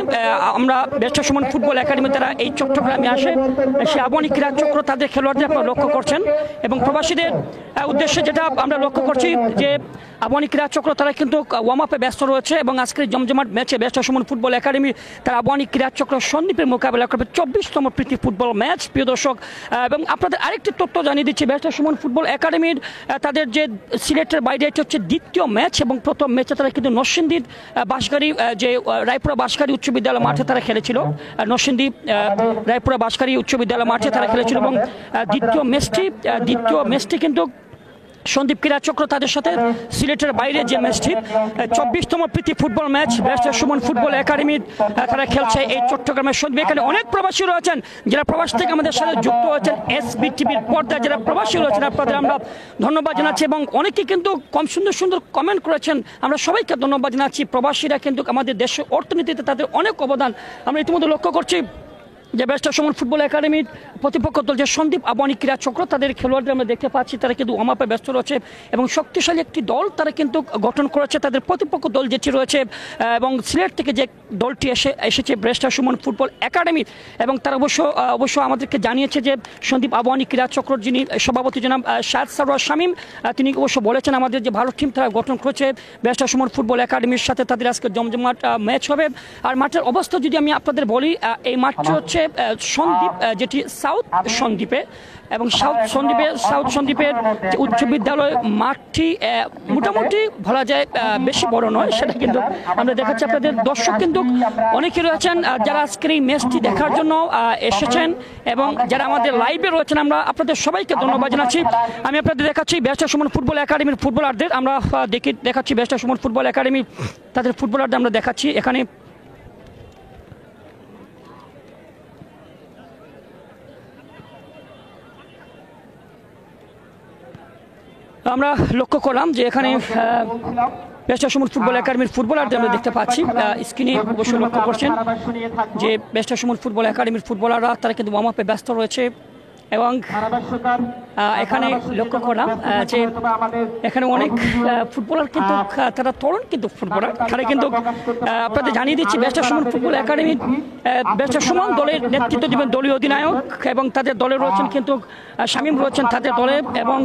S2: আমরা ব্যারিস্টার সুমন ফুটবল একাডেমি তারা এই চট্টগ্রামে আসে, সে আবাহনী ক্রীড়াচক্র তাদের খেলোয়াড়দের আপনারা লক্ষ্য করছেন। এবং প্রবাসীদের উদ্দেশ্যে যেটা আমরা লক্ষ্য করছি যে আবাহনী ক্রীড়াচক্র তারা কিন্তু ওয়ার্ম আপে ব্যস্ত রয়েছে এবং আজকের জমজমাট ম্যাচে ব্যারিস্টার সুমন ফুটবল একাডেমি তারা আবাহনী ক্রীড়াচক্র সন্দীপের মোকাবেলা করবে 24তম প্রীতি ফুটবল ম্যাচ। প্রিয় দর্শক, এবং আপনাদের আরেকটি তথ্য জানিয়ে দিচ্ছি, ব্যারিস্টার সুমন ফুটবল একাডেমির তাদের যে সিলেটের বাইরে এটা হচ্ছে দ্বিতীয় ম্যাচ, এবং প্রথম ম্যাচে তারা কিন্তু নরসিংদী বাঁশগাড়ি যে রায়পুরা বাঁশগাড়ি উচ্চ বিদ্যালয় মাঠে তারা খেলেছিল, নরসিংদী রায়পুরা বাঁশগাড়ি উচ্চ বিদ্যালয় মাঠে তারা খেলেছিল, এবং দ্বিতীয় ম্যাচটি কিন্তু সন্দীপ ক্রীড়া চক্র তাদের সাথে সিলেটের বাইরে যে ম্যাচটি 24তম প্রীতি football match barrister Suman football academy তারা খেলছে এই চট্টগ্রামের সন্দীপ। এখানে অনেক প্রবাসী রয়েছেন যারা প্রবাস থেকে আমাদের সাথে যুক্ত হয়েছেন SBTVর পর্দায় যারা প্রবাসী রয়েছেন আপনাদের আমরা ধন্যবাদ জানাচ্ছি এবং অনেকেই কিন্তু কম সুন্দর সুন্দর কমেন্ট করেছেন আমরা সবাইকে ধন্যবাদ জানাচ্ছি। প্রবাসীরা কিন্তু আমাদের দেশের অর্থনীতিতে তাদের অনেক অবদান আমরা ইতিমধ্যে লক্ষ্য করছি যে ব্যারিস্টার সুমন ফুটবল একাডেমির প্রতিপক্ষ দল যে সন্দীপ আবাহনী ক্রীড়া চক্র তাদের খেলোয়াড়দের আমরা দেখতে পাচ্ছি তারা কিন্তু ওয়ার্ম-আপে ব্যস্ত রয়েছে এবং শক্তিশালী একটি দল তারা কিন্তু গঠন করেছে তাদের প্রতিপক্ষ দল যেটি রয়েছে এবং সিলেট থেকে যে দলটি এসেছে ব্যারিস্টার সুমন ফুটবল একাডেমি এবং তারা অবশ্য আমাদেরকে জানিয়েছে যে সন্দীপ আবাহনী ক্রীড়া চক্রর যিনি সভাপতি জনাব শাহেদ সারোয়ার শামীম তিনি অবশ্য বলেছেন আমাদের যে ভালো টিম তারা গঠন করেছে ব্যারিস্টার সুমন ফুটবল একাডেমির সাথে তাদের আজকে জমজমাট ম্যাচ হবে। আর মাঠের অবস্থা যদি আমি আপনাদের বলি এই মাঠটি হচ্ছে সন্দীপ যেটি সাউথ সন্দীপে এবং সাউথ সন্দীপের যে উচ্চ বিদ্যালয় মাঠটি মোটামুটি বলা যায় বেশি বড় নয় সেটা কিন্তু আমরা দেখাচ্ছি আপনাদের দর্শক কিন্তু অনেকে রয়েছেন যারা আজকের এই ম্যাচটি দেখার জন্য এসেছেন এবং যারা আমাদের লাইভে রয়েছেন আমরা আপনাদের সবাইকে ধন্যবাদ জানাচ্ছি। আমি আপনাদের দেখাচ্ছি ব্যারিস্টার সুমন ফুটবল একাডেমির ফুটবলারদের আমরা দেখাচ্ছি ব্যারিস্টার সুমন ফুটবল একাডেমি তাদের ফুটবলারদের আমরা দেখাচ্ছি। এখানে আমরা লক্ষ্য করলাম যে এখানে ব্যারিস্টার সুমন ফুটবল একাডেমির ফুটবলারদের আমরা দেখতে পাচ্ছি স্ক্রিনে অবশ্যই লক্ষ্য করছেন যে ব্যারিস্টার সুমন ফুটবল একাডেমির ফুটবলাররা তারা কিন্তু ওয়ার্ম-আপে ব্যস্ত রয়েছে এবং এখানে লক্ষ্য করলাম যে এখানে অনেক ফুটবলার কিন্তু তারা তরুণ কিন্তু ফুটবলার তারা কিন্তু আপনাদের জানিয়ে দিচ্ছি barrister Suman football academy barrister Suman দলের নেতৃত্ব দিবেন দলীয় অধিনায়ক এবং তাদের দলে রয়েছেন কিন্তু শামীম রয়েছেন তাদের দলে এবং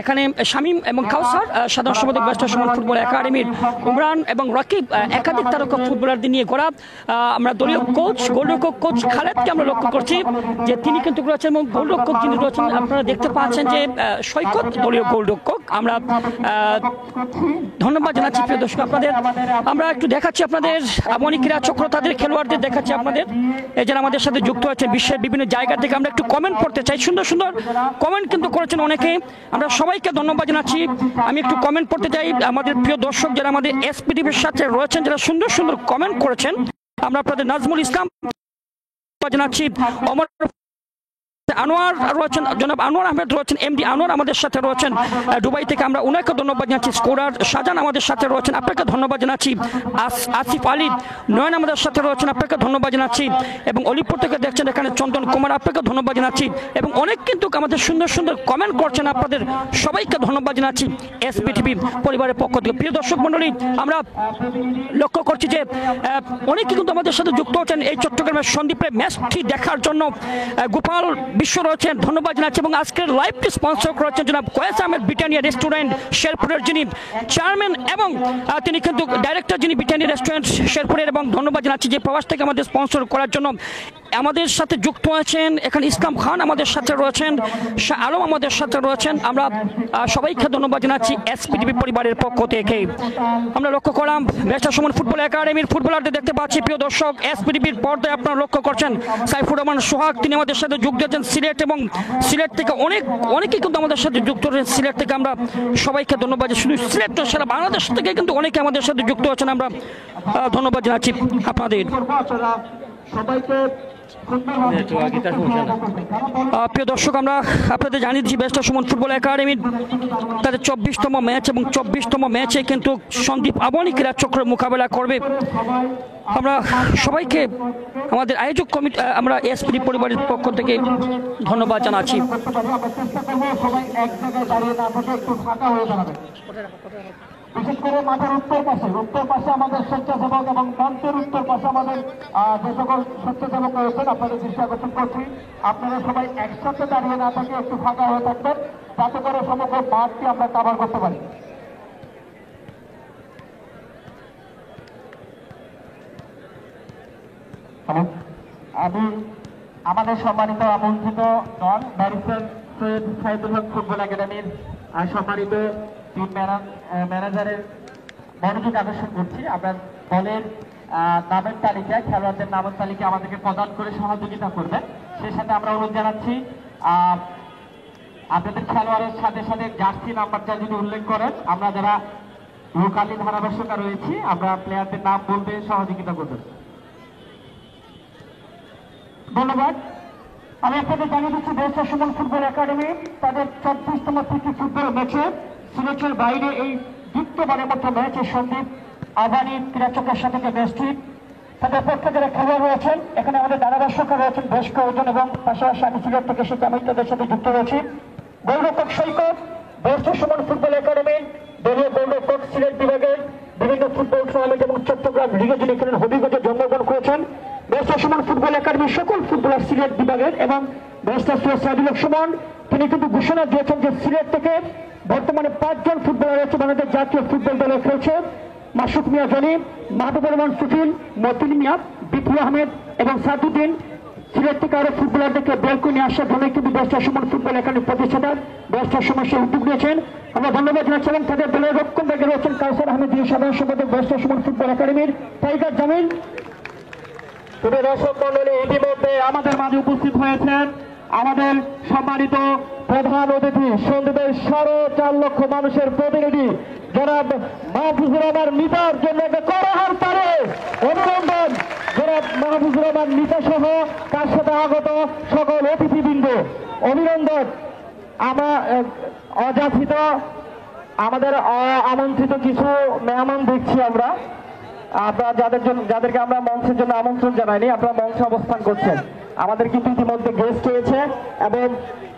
S2: এখানে শামীম এবং কাউসার সাধারণ সম্পাদক ব্যারিস্টার সুমন ফুটবল একাডেমির উমরান এবং রকিব একাধিক তারকা ফুটবলারদের নিয়ে গড়া আমরা দলীয় কোচ গোলরক্ষক কোচ খালেদকে আমরা লক্ষ্য করছি যে তিনি কিন্তু রয়েছেন এবং গোলরক্ষক যিনি রয়েছেন আপনারা দেখতে পাচ্ছেন যে সৈকত দলীয় গোলরক্ষক আমরা ধন্যবাদ জানাচ্ছি প্রিয় দর্শক আপনাদের। আমরা একটু দেখাচ্ছি আপনাদের আবাহনী ক্রীড়া চক্র তাদের খেলোয়াড়দের দেখাচ্ছি আপনাদের যারা আমাদের সাথে যুক্ত হয়েছেন বিশ্বের বিভিন্ন জায়গা থেকে আমরা একটু কমেন্ট পড়তে চাই সুন্দর সুন্দর কমেন্ট কিন্তু করেছেন অনেকে আমরা সবাইকে ধন্যবাদ জানাচ্ছি। আমি একটু কমেন্ট পড়তে চাই আমাদের প্রিয় দর্শক যারা আমাদের SBTVর সাথে রয়েছেন যারা সুন্দর সুন্দর কমেন্ট করেছেন আমরা আপনাদের নাজমুল ইসলাম জানাচ্ছি অমর আনোয়ার রয়েছেন জনাব আনোয়ার আহমেদ রয়েছেন MD আনোয়ার আমাদের সাথে রয়েছেন দুবাই থেকে আমরা ওনাকে ধন্যবাদ জানাচ্ছি। স্কোরার শাহজাহান আমাদের সাথে রয়েছেন আপনাকে ধন্যবাদ জানাচ্ছি। আসিফ আলী নয়ন আমাদের সাথে রয়েছেন আপনাকে ধন্যবাদ জানাচ্ছি এবং অলিপুর থেকে দেখছেন এখানে চন্দন কুমার আপনাকে ধন্যবাদ জানাচ্ছি এবং অনেক কিন্তু আমাদের সুন্দর সুন্দর কমেন্ট করছেন আপনাদের সবাইকে ধন্যবাদ জানাচ্ছি SBTV পরিবারের পক্ষ থেকে। প্রিয় দর্শক মণ্ডলী আমরা লক্ষ্য করছি যে অনেকে কিন্তু আমাদের সাথে যুক্ত হচ্ছেন এই চট্টগ্রামের সন্দীপের ম্যাচটি দেখার জন্য গোপাল বিশ্ব রয়েছেন ধন্যবাদ জানাচ্ছি এবং আজকের লাইভটি স্পন্সর করেছেন জনাব কয়েস আহমেদ ব্রিটানিয়া রেস্টুরেন্ট শেরপুরের যিনি চেয়ারম্যান এবং তিনি কিন্তু ডাইরেক্টর যিনি ব্রিটানিয়া রেস্টুরেন্ট শেরপুরের এবং ধন্যবাদ জানাচ্ছি যে প্রবাস থেকে আমাদের স্পন্সর করার জন্য আমাদের সাথে যুক্ত আছেন এখানে ইসলাম খান আমাদের সাথে রয়েছেন শাহ আলম আমাদের সাথে রয়েছেন আমরা সবাইকে ধন্যবাদ জানাচ্ছি SBTV পরিবারের পক্ষ থেকে। আমরা লক্ষ্য করলাম ব্যারিস্টার সুমন ফুটবল একাডেমির ফুটবলারদের দেখতে পাচ্ছি প্রিয় দর্শক SBTVর পর্দায় আপনারা লক্ষ্য করছেন সাইফুর রহমান সোহাগ তিনি আমাদের সাথে যুক্ত আছেন সিলেট এবং সিলেট থেকে অনেকেই কিন্তু আমাদের সাথে যুক্ত রয়েছেন সিলেট থেকে আমরা সবাইকে ধন্যবাদ শুধু সিলেট সারা বাংলাদেশ থেকে কিন্তু অনেকে আমাদের সাথে যুক্ত আছেন আমরা ধন্যবাদ জানাচ্ছি আপনাদের প্রিয় দর্শক আমরা আপনাদের জানিয়ে দিচ্ছি ব্যারিস্টার সুমন ফুটবল একাডেমির তাদের 24তম ম্যাচ এবং 24তম ম্যাচে কিন্তু সন্দীপ আবাহনী ক্রীড়া চক্রের মোকাবেলা করবে। আমরা সবাইকে আমাদের আয়োজক কমিটি আমরা SBTV পরিবারের পক্ষ থেকে ধন্যবাদ জানাচ্ছি।
S3: বিশেষ করে মাঠের উত্তর পাশে আমাদের স্বেচ্ছাসেবক এবং মঞ্চের উত্তর পাশে আমাদের যে সকল স্বেচ্ছাসেবক রয়েছেন আপনাদের দৃষ্টি আকর্ষণ করছি আপনারা সবাই একসাথে দাঁড়িয়ে না থাকে একটু ফাঁকা হয়ে থাকবেন যাতে করে সমগ্র মাঠটি আমরা কাভার করতে পারি। আমি আমাদের সম্মানিত আমন্ত্রিত দল ব্যারিস্টার সৈয়দ সাইদুল হক ফুটবল একাডেমির সম্মানিত টিম ম্যানেজারের মনোযোগ আকর্ষণ করছি আপনার দলের নামের তালিকা খেলোয়াড়দের নামের তালিকা আমাদেরকে প্রদান করে সহযোগিতা করবেন সেই সাথে আমরা অনুরোধ জানাচ্ছি
S1: আপনাদের খেলোয়াড়ের সাথে সাথে জার্সি নাম্বারটা যদি উল্লেখ করেন, আমরা যারা লোকালি ধারাভাষ্যকা রয়েছি আমরা প্লেয়ারদের নাম বলতে সহযোগিতা করবেন। ধন্যবাদ। আমি আপনাদের জানিয়ে দিচ্ছি বেরস্টার সুমন ফুটবল একাডেমি তাদের 34তম প্রীতি ফুটবল ম্যাচে সিলেটের বাইরে এই দ্বিতীয়বারের মতো ম্যাচে সন্দীপ আবানি ক্রীড়াচক্রের সাথে যে ম্যাচটি তাদের পক্ষে যারা খেলোয়াড় রয়েছেন, এখানে আমাদের ধারাভাষ্যকা রয়েছেন বেশ কয়েকজন এবং পাশাপাশি আমি সিলেট থেকে এসে আমি তাদের সাথে যুক্ত রয়েছি। গোলরক্ষক সৈকত বেরস্টার সুমন ফুটবল একাডেমির দলীয় গোলরক্ষক, সিলেট বিভাগের বিভিন্ন ফুটবল টুর্নামেন্ট এবং চট্টগ্রাম লিগে যিনি এখানে হবিগঞ্জে জন্মগ্রহণ করেছেন। বেরস্টার সুমন ফুটবল একাডেমির সকল ফুটবলার সিলেট বিভাগের এবং বেরস্টার সৈয়দ সাইদুল হক সুমন তিনি কিন্তু ঘোষণা দিয়েছেন যে সিলেট থেকে বর্তমানে 5 জন ফুটবলার রয়েছে বাংলাদেশ জাতীয় ফুটবল দলে খেলছে। মাসুক মিয়া জনি, মাহবুবুর রহমান সুফিল, মতিন মিয়া, বিপুল আহমেদ এবং সাদুদ্দিন সিলেট থেকে আরো ফুটবলারদেরকে বের করে নিয়ে আসার জন্য কিন্তু বেরস্টার সুমন ফুটবল একাডেমির প্রতিষ্ঠাতা বেরস্টার সুমন সে উদ্যোগ নিয়েছেন। আমরা ধন্যবাদ জানাচ্ছি এবং তাদের দলের রক্ষণভাগে রয়েছেন কাউসার আহমেদ, যিনি সাধারণ সম্পাদক বেরস্টার সুমন ফুটবল একাডেমির, টাইগার জামিল। তবে দর্শক মন্ডলী ইতিমধ্যে আমাদের মাঝে উপস্থিত হয়েছেন আমাদের সম্মানিত প্রধান অতিথি, সন্দীপের 4.5 লক্ষ মানুষের প্রতিনিধি জনাব মাহফুজুর রহমান মিতার জন্য একটা করহার তারে অভিনন্দন। জনাব মাহফুজুর রহমান মিতা সহ তার সাথে আগত সকল অতিথিবৃন্দ অভিনন্দন। আমরা অযাচিত আমাদের আমন্ত্রিত কিছু মেহমান দেখছি আমরা, আপনারা যাদেরকে আমরা মঞ্চের জন্য আমন্ত্রণ জানাইনি, আপনারা মঞ্চে অবস্থান করছেন। আমাদের কিন্তু ইতিমধ্যে গেস্ট হয়েছে এবং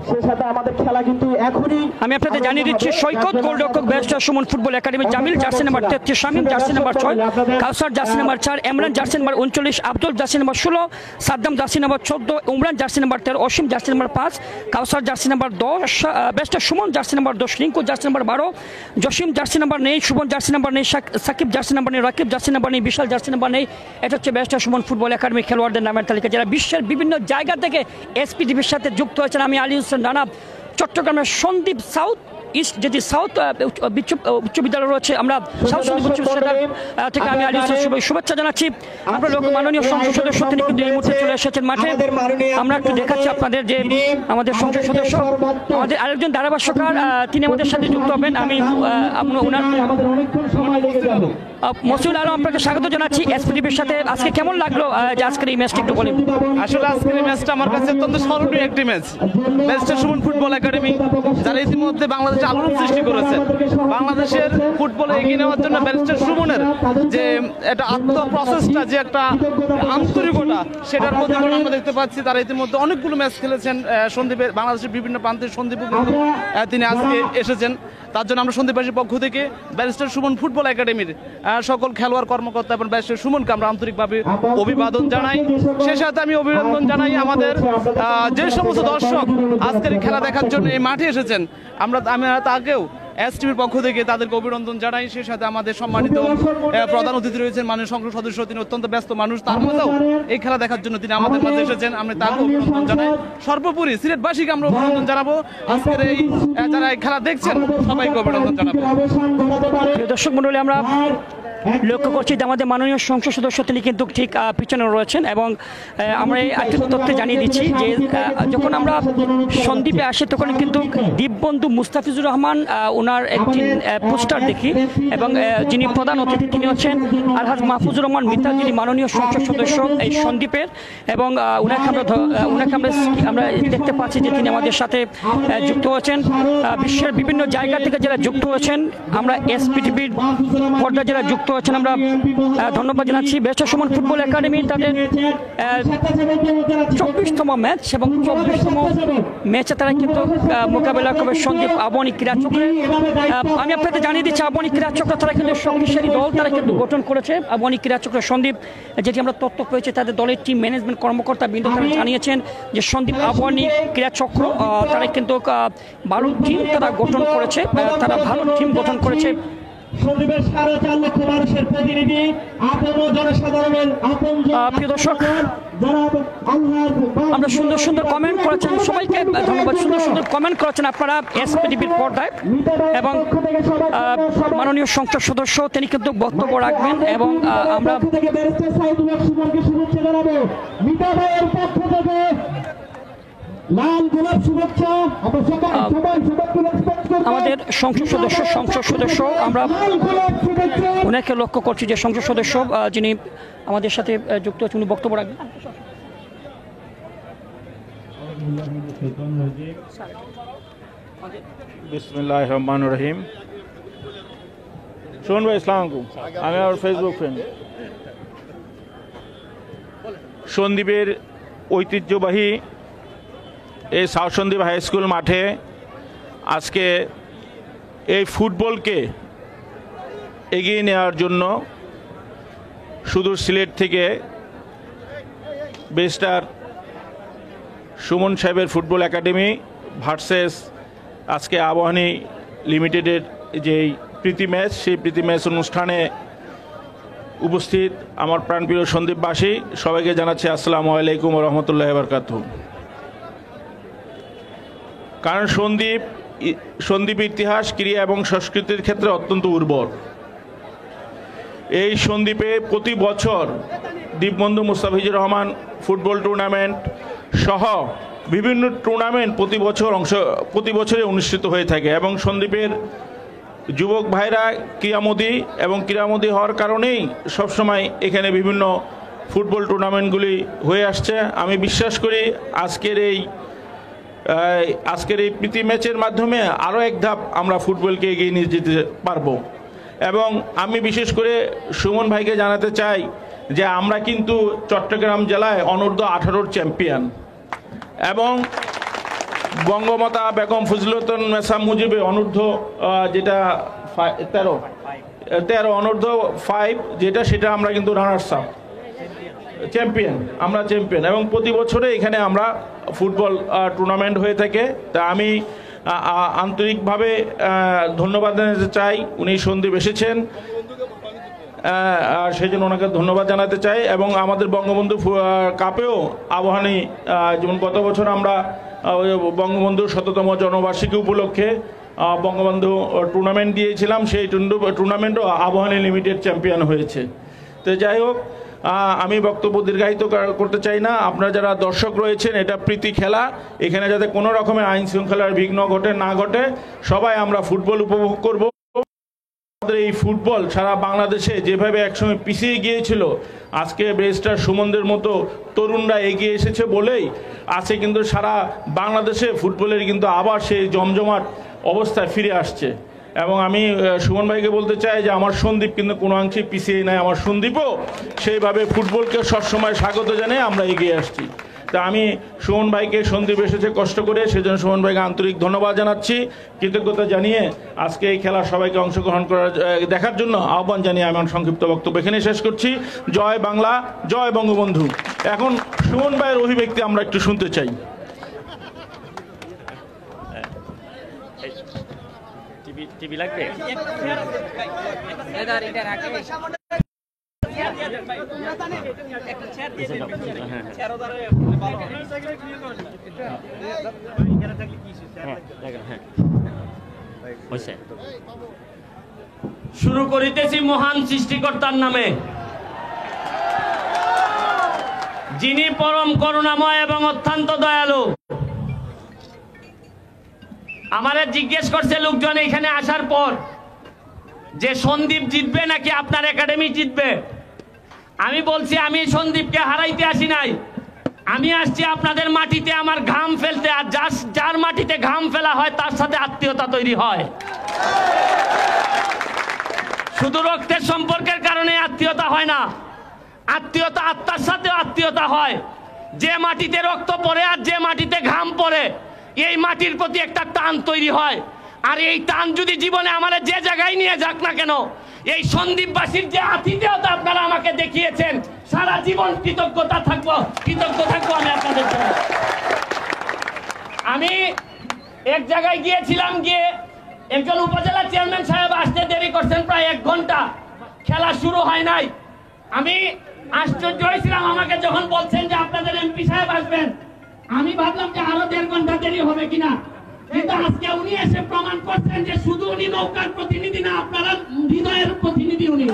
S1: সেই সাথে আমাদের খেলা কিন্তু এখনই
S2: আমি আপনাদের জানিয়ে দিচ্ছি সৈকত গোলরক্ষক barrister Suman football academy, Jamil jersey number 33, Shamim jersey number 6, Kausar jersey number 4, Imran jersey number 39, Abdul jersey number 16, Saddam jersey number 14, Umran jersey number 13, Asim jersey number 5, Kausar jersey number 10, barrister Suman jersey number 10, Rinku jersey number 12, Jasim jersey number নেই, সুবন জার্সি নাম্বার নেই, সাকিব জার্সি নাম্বার নেই, Rakib jersey number নেই, বিশাল jersey number নেই। এটা হচ্ছে বেরস্টার Suman football academy খেলোয়াড়দের নামের তালিকা যারা বিশ্বের বিভিন্ন জায়গা থেকে এসপিডিবির সাথে যুক্ত হয়েছেন। আমি আলী হোসেন রানা, চট্টগ্রামের সন্দ্বীপ সাউথ ইস্ট যেটি সাউথ উচ্চ বিদ্যালয় রয়েছে, আমরা সাউথ সন্দ্বীপ উচ্চ বিদ্যালয় থেকে আমি আলী হোসেন শুভেচ্ছা জানাচ্ছি। আমরা লোক মাননীয় সংসদ সদস্য তিনি কিন্তু এই মুহূর্তে চলে এসেছেন মাঠে। আমরা একটু দেখাচ্ছি আপনাদের যে আমাদের সংসদ সদস্য আমাদের আরেকজন ধারাভাষ্যকার তিনি আমাদের সাথে যুক্ত হবেন। আমি ওনার মসিউল আলম আপনাকে স্বাগত জানাচ্ছি এসপিডিবির সাথে। আজকে কেমন লাগলো যে আজকের এই ম্যাচটি একটু বলেন।
S9: আসলে আজকের এই ম্যাচটা আমার কাছে অত্যন্ত স্মরণীয় একটি ম্যাচ। বেরস্টার সুমন ফুটবল একাডেমি যারা ইতিমধ্যে বাংলাদেশে আলোড়ন সৃষ্টি করেছে, বাংলাদেশের ফুটবলে এগিয়ে নেওয়ার জন্য বেরস্টার সুমনের যে একটা আত্মপ্রচেষ্টা, যে একটা আন্তরিকতা, সেটার মধ্যে আমরা দেখতে পাচ্ছি। তারা ইতিমধ্যে অনেকগুলো ম্যাচ খেলেছেন সন্দ্বীপের, বাংলাদেশের বিভিন্ন প্রান্তে সন্দ্বীপ তিনি আজকে এসেছেন। তার জন্য আমরা সন্দ্বীপবাসীর পক্ষ থেকে ব্যারিস্টার সুমন ফুটবল একাডেমির সকল খেলোয়াড় কর্মকর্তা এবং ব্যারিস্টার সুমনকে আমরা আন্তরিকভাবে অভিবাদন জানাই। সেই সাথে আমি অভিনন্দন জানাই আমাদের যে সমস্ত দর্শক আজকের খেলা দেখার জন্য এই মাঠে এসেছেন, আমি তাকেও এসটিভির পক্ষ থেকে তাদেরকে অভিনন্দন জানাই। সেই সাথে আমাদের সম্মানিত প্রধান অতিথি রয়েছেন মাননীয় সংসদ সদস্য, তিনি অত্যন্ত ব্যস্ত মানুষ, তার মধ্যেও এই খেলা দেখার জন্য তিনি আমাদের মাঝে এসেছেন, আমি তাকে অভিনন্দন জানাই। সর্বোপরি সিলেটবাসীকে আমরা অভিনন্দন জানাবো, আজকের এই যারা এই খেলা দেখছেন সবাইকে অভিনন্দন জানাবো।
S2: দর্শক মন্ডলী, আমরা লক্ষ্য করছি যে আমাদের মাননীয় সংসদ সদস্য তিনি কিন্তু ঠিক পিছনে রয়েছেন এবং আমরা একটু তথ্য জানিয়ে দিচ্ছি যে যখন আমরা সন্দ্বীপে আসি তখন কিন্তু দীপবন্ধু মুস্তাফিজুর রহমান ওনার একটি পোস্টার দেখি এবং যিনি প্রধান অতিথি তিনি হচ্ছেন আলহাজ মাহফুজুর রহমান মিতা, যিনি মাননীয় সংসদ সদস্য এই সন্দ্বীপের, এবং ওনাকে আমরা দেখতে পাচ্ছি যে তিনি আমাদের সাথে যুক্ত হয়েছেন। বিশ্বের বিভিন্ন জায়গা থেকে যারা যুক্ত হয়েছেন, আমরা এসপিটিভির পর্যায়ে যারা যুক্ত হচ্ছেন আমরা ধন্যবাদ জানাচ্ছি। বেরস্টার সুমন ফুটবল একাডেমি তাদের 24তম ম্যাচ এবং 24তম ম্যাচে তারা কিন্তু মোকাবেলা করবে সন্দ্বীপ আবাহনী ক্রীড়াচক্রে। আমি আপনাদের জানিয়ে দিচ্ছি আবাহনী ক্রীড়াচক্র তারা কিন্তু শক্তিশালী দল তারা কিন্তু গঠন করেছে। আবাহনী ক্রীড়াচক্র সন্দ্বীপ, যেটি আমরা তথ্য পেয়েছি তাদের দলের টিম ম্যানেজমেন্ট কর্মকর্তা বৃন্দ তারা জানিয়েছেন যে সন্দ্বীপ আবাহনী ক্রীড়াচক্র তারা কিন্তু ভালো টিম তারা গঠন করেছে, তারা ভালো টিম গঠন করেছে।
S1: সন্দ্বীপের 4.5 লক্ষ মানুষের প্রতিনিধি, জনসাধারণের
S2: প্রিয় দর্শক, আমরা সুন্দর সুন্দর কমেন্ট করেছেন, সবাইকে ধন্যবাদ। সুন্দর সুন্দর কমেন্ট করেছেন আপনারা এসপিডিবির পর্দায় এবং মাননীয় সংসদ সদস্য তিনি কিন্তু বক্তব্য রাখবেন এবং আমরা
S3: লাল গোলাপ শুভেচ্ছা আমরা সবাই
S2: আমাদের সংসদ সদস্য আমরা ওনাকে লক্ষ্য করছি যে সংসদ সদস্য যিনি আমাদের সাথে যুক্ত আছেন, উনি বক্তব্য রাখবেন।
S11: বিসমিল্লাহির রহমানির রহিম। শোন ভাই, আসসালামু আলাইকুম, আমি আমার ফেসবুক ফ্রেন্ড। সন্দ্বীপের ঐতিহ্যবাহী এই সাউথ সন্দ্বীপ হাই স্কুল মাঠে আজকে এই ফুটবলকে এগিয়ে নেওয়ার জন্য সুদূর সিলেট থেকে ব্যারিস্টার সুমন সাহেবের ফুটবল একাডেমি ভার্সেস আজকে আবাহনী লিমিটেডের যেই প্রীতি ম্যাচ, সেই প্রীতি ম্যাচ অনুষ্ঠানে উপস্থিত আমার প্রাণপ্রিয় সন্দ্বীপবাসী সবাইকে জানাচ্ছি আসসালামু আলাইকুম ওয়া রাহমাতুল্লাহি ওয়া বারাকাতুহু। কারণ সন্দ্বীপ ইতিহাস, ক্রীড়া এবং সংস্কৃতির ক্ষেত্রে অত্যন্ত উর্বর। এই সন্দ্বীপে প্রতি বছর দীপবন্ধু মুস্তাফিজুর রহমান ফুটবল টুর্নামেন্ট সহ বিভিন্ন টুর্নামেন্ট প্রতি বছরে অনুষ্ঠিত হয়ে থাকে এবং সন্দ্বীপের যুবক ভাইরা ক্রীড়ামোদী হওয়ার কারণেই সবসময় এখানে বিভিন্ন ফুটবল টুর্নামেন্টগুলি হয়ে আসছে। আমি বিশ্বাস করি আজকের এই প্রীতি ম্যাচের মাধ্যমে আরও এক ধাপ আমরা ফুটবলকে এগিয়ে নিয়ে যেতে পারবো। এবং আমি বিশেষ করে সুমন ভাইকে জানাতে চাই যে আমরা কিন্তু চট্টগ্রাম জেলায় অনূর্ধ্ব 18 চ্যাম্পিয়ন এবং বঙ্গমাতা বেগম ফজলুন্নেসা মুজিবে অনূর্ধ্ব যেটা 13 অনূর্ধ্ব 5 সেটা আমরা কিন্তু রানার্স আপ চ্যাম্পিয়ন, আমরা চ্যাম্পিয়ন এবং প্রতি বছরে এখানে আমরা ফুটবল টুর্নামেন্ট হয়ে থাকে। তা আমি আন্তরিকভাবে ধন্যবাদ জানাতে চাই, উনি সন্দ্বীপ এসেছেন আর সেই জন্য ওনাকে ধন্যবাদ জানাতে চাই। এবং আমাদের বঙ্গবন্ধু কাপেও আবাহনী, যেমন গত বছর আমরা বঙ্গবন্ধুর শততম জন্মবার্ষিকী উপলক্ষে বঙ্গবন্ধু টুর্নামেন্ট দিয়েছিলাম, সেই টুর্নামেন্টও আবাহনী লিমিটেড চ্যাম্পিয়ন হয়েছে। তো যাই হোক, আমি বক্তব্য দীর্ঘায়িত করতে চাই না। আপনারা যারা দর্শক রয়েছেন, এটা প্রীতি খেলা, এখানে যাতে কোনো রকমের আইন শৃঙ্খলার বিঘ্ন না ঘটে, সবাই আমরা ফুটবল উপভোগ করব। আমাদের এই ফুটবল সারা বাংলাদেশে যেভাবে একসময় পিছিয়ে গিয়েছিল, আজকে ব্যারিস্টার সুমনদের মতো তরুণরা এগিয়ে এসেছে বলেই আছে কিন্তু সারা বাংলাদেশে ফুটবলের কিন্তু আবার সেই জমজমাট অবস্থায় ফিরে আসছে। এবং আমি সুমন ভাইকে বলতে চাই যে আমার সন্দ্বীপ কিন্তু কোনো অংশে পিছিয়ে নাই, আমার সন্দ্বীপও সেইভাবে ফুটবলকে সবসময় স্বাগত জানিয়ে আমরা এগিয়ে আসছি। তা আমি সুমন ভাইকে, সন্দ্বীপ এসেছে কষ্ট করে, সেজন্য সুমন ভাইকে আন্তরিক ধন্যবাদ জানাচ্ছি, কৃতজ্ঞতা জানিয়ে আজকে এই খেলা সবাইকে অংশগ্রহণ দেখার জন্য আহ্বান জানিয়ে আমি আমার সংক্ষিপ্ত বক্তব্য এখানে শেষ করছি। জয় বাংলা, জয় বঙ্গবন্ধু। এখন সুমন ভাইয়ের অভিব্যক্তি আমরা একটু শুনতে চাই।
S10: টিভি লাগবে? শুরু করিতেছি মহান সৃষ্টিকর্তার নামে, যিনি পরম করুণাময় এবং অত্যন্ত দয়ালু। আমারে জিজ্ঞেস করছে লোকজন এখানে আসার পর যে সন্দ্বীপ জিতবে নাকি আপনার একাডেমি জিতবে। আমি বলছি আমি সন্দ্বীপকে হারাইতে আসি নাই, আমি আসছি আপনাদের মাটিতে আমার ঘাম ফেলতে। আর যার মাটিতে ঘাম ফেলা হয় তার সাথে আত্মীয়তা তৈরি হয়। শুধু রক্তের সম্পর্কের কারণে আত্মীয়তা হয় না, আত্মীয়তা আত্মার সাথে আত্মীয়তা হয়। যে মাটিতে রক্ত পড়ে আর যে মাটিতে ঘাম পড়ে, এই মাটির প্রতি একটা টান তৈরি হয়। আর এই টান যদি জীবনে আমার যে জায়গায় নিয়ে যাক না কেন, এই সন্দ্বীপবাসীর যে আতিথেয়তা আপনারা আমাকে দেখিয়েছেন, সারা জীবন কৃতজ্ঞ থাকবো আমি আপনাদের জন্য। আমি এক জায়গায় গিয়েছিলাম, গিয়ে একজন উপজেলা চেয়ারম্যান সাহেব আসতে দেরি করছেন প্রায় 1 ঘন্টা, খেলা শুরু হয় নাই। আমি আশ্চর্য হয়েছিলাম আমাকে যখন বলছেন যে আপনাদের এমপি সাহেব আসবেন। আমি ভাবলাম যে আরো 1.5 ঘন্টা দেরি হবে কিনা, কিন্তু আজকে উনি এসে প্রমাণ করছেন যে শুধু উনি নৌকার প্রতিনিধি না, আপনারা হৃদয়ের প্রতিনিধি উনি।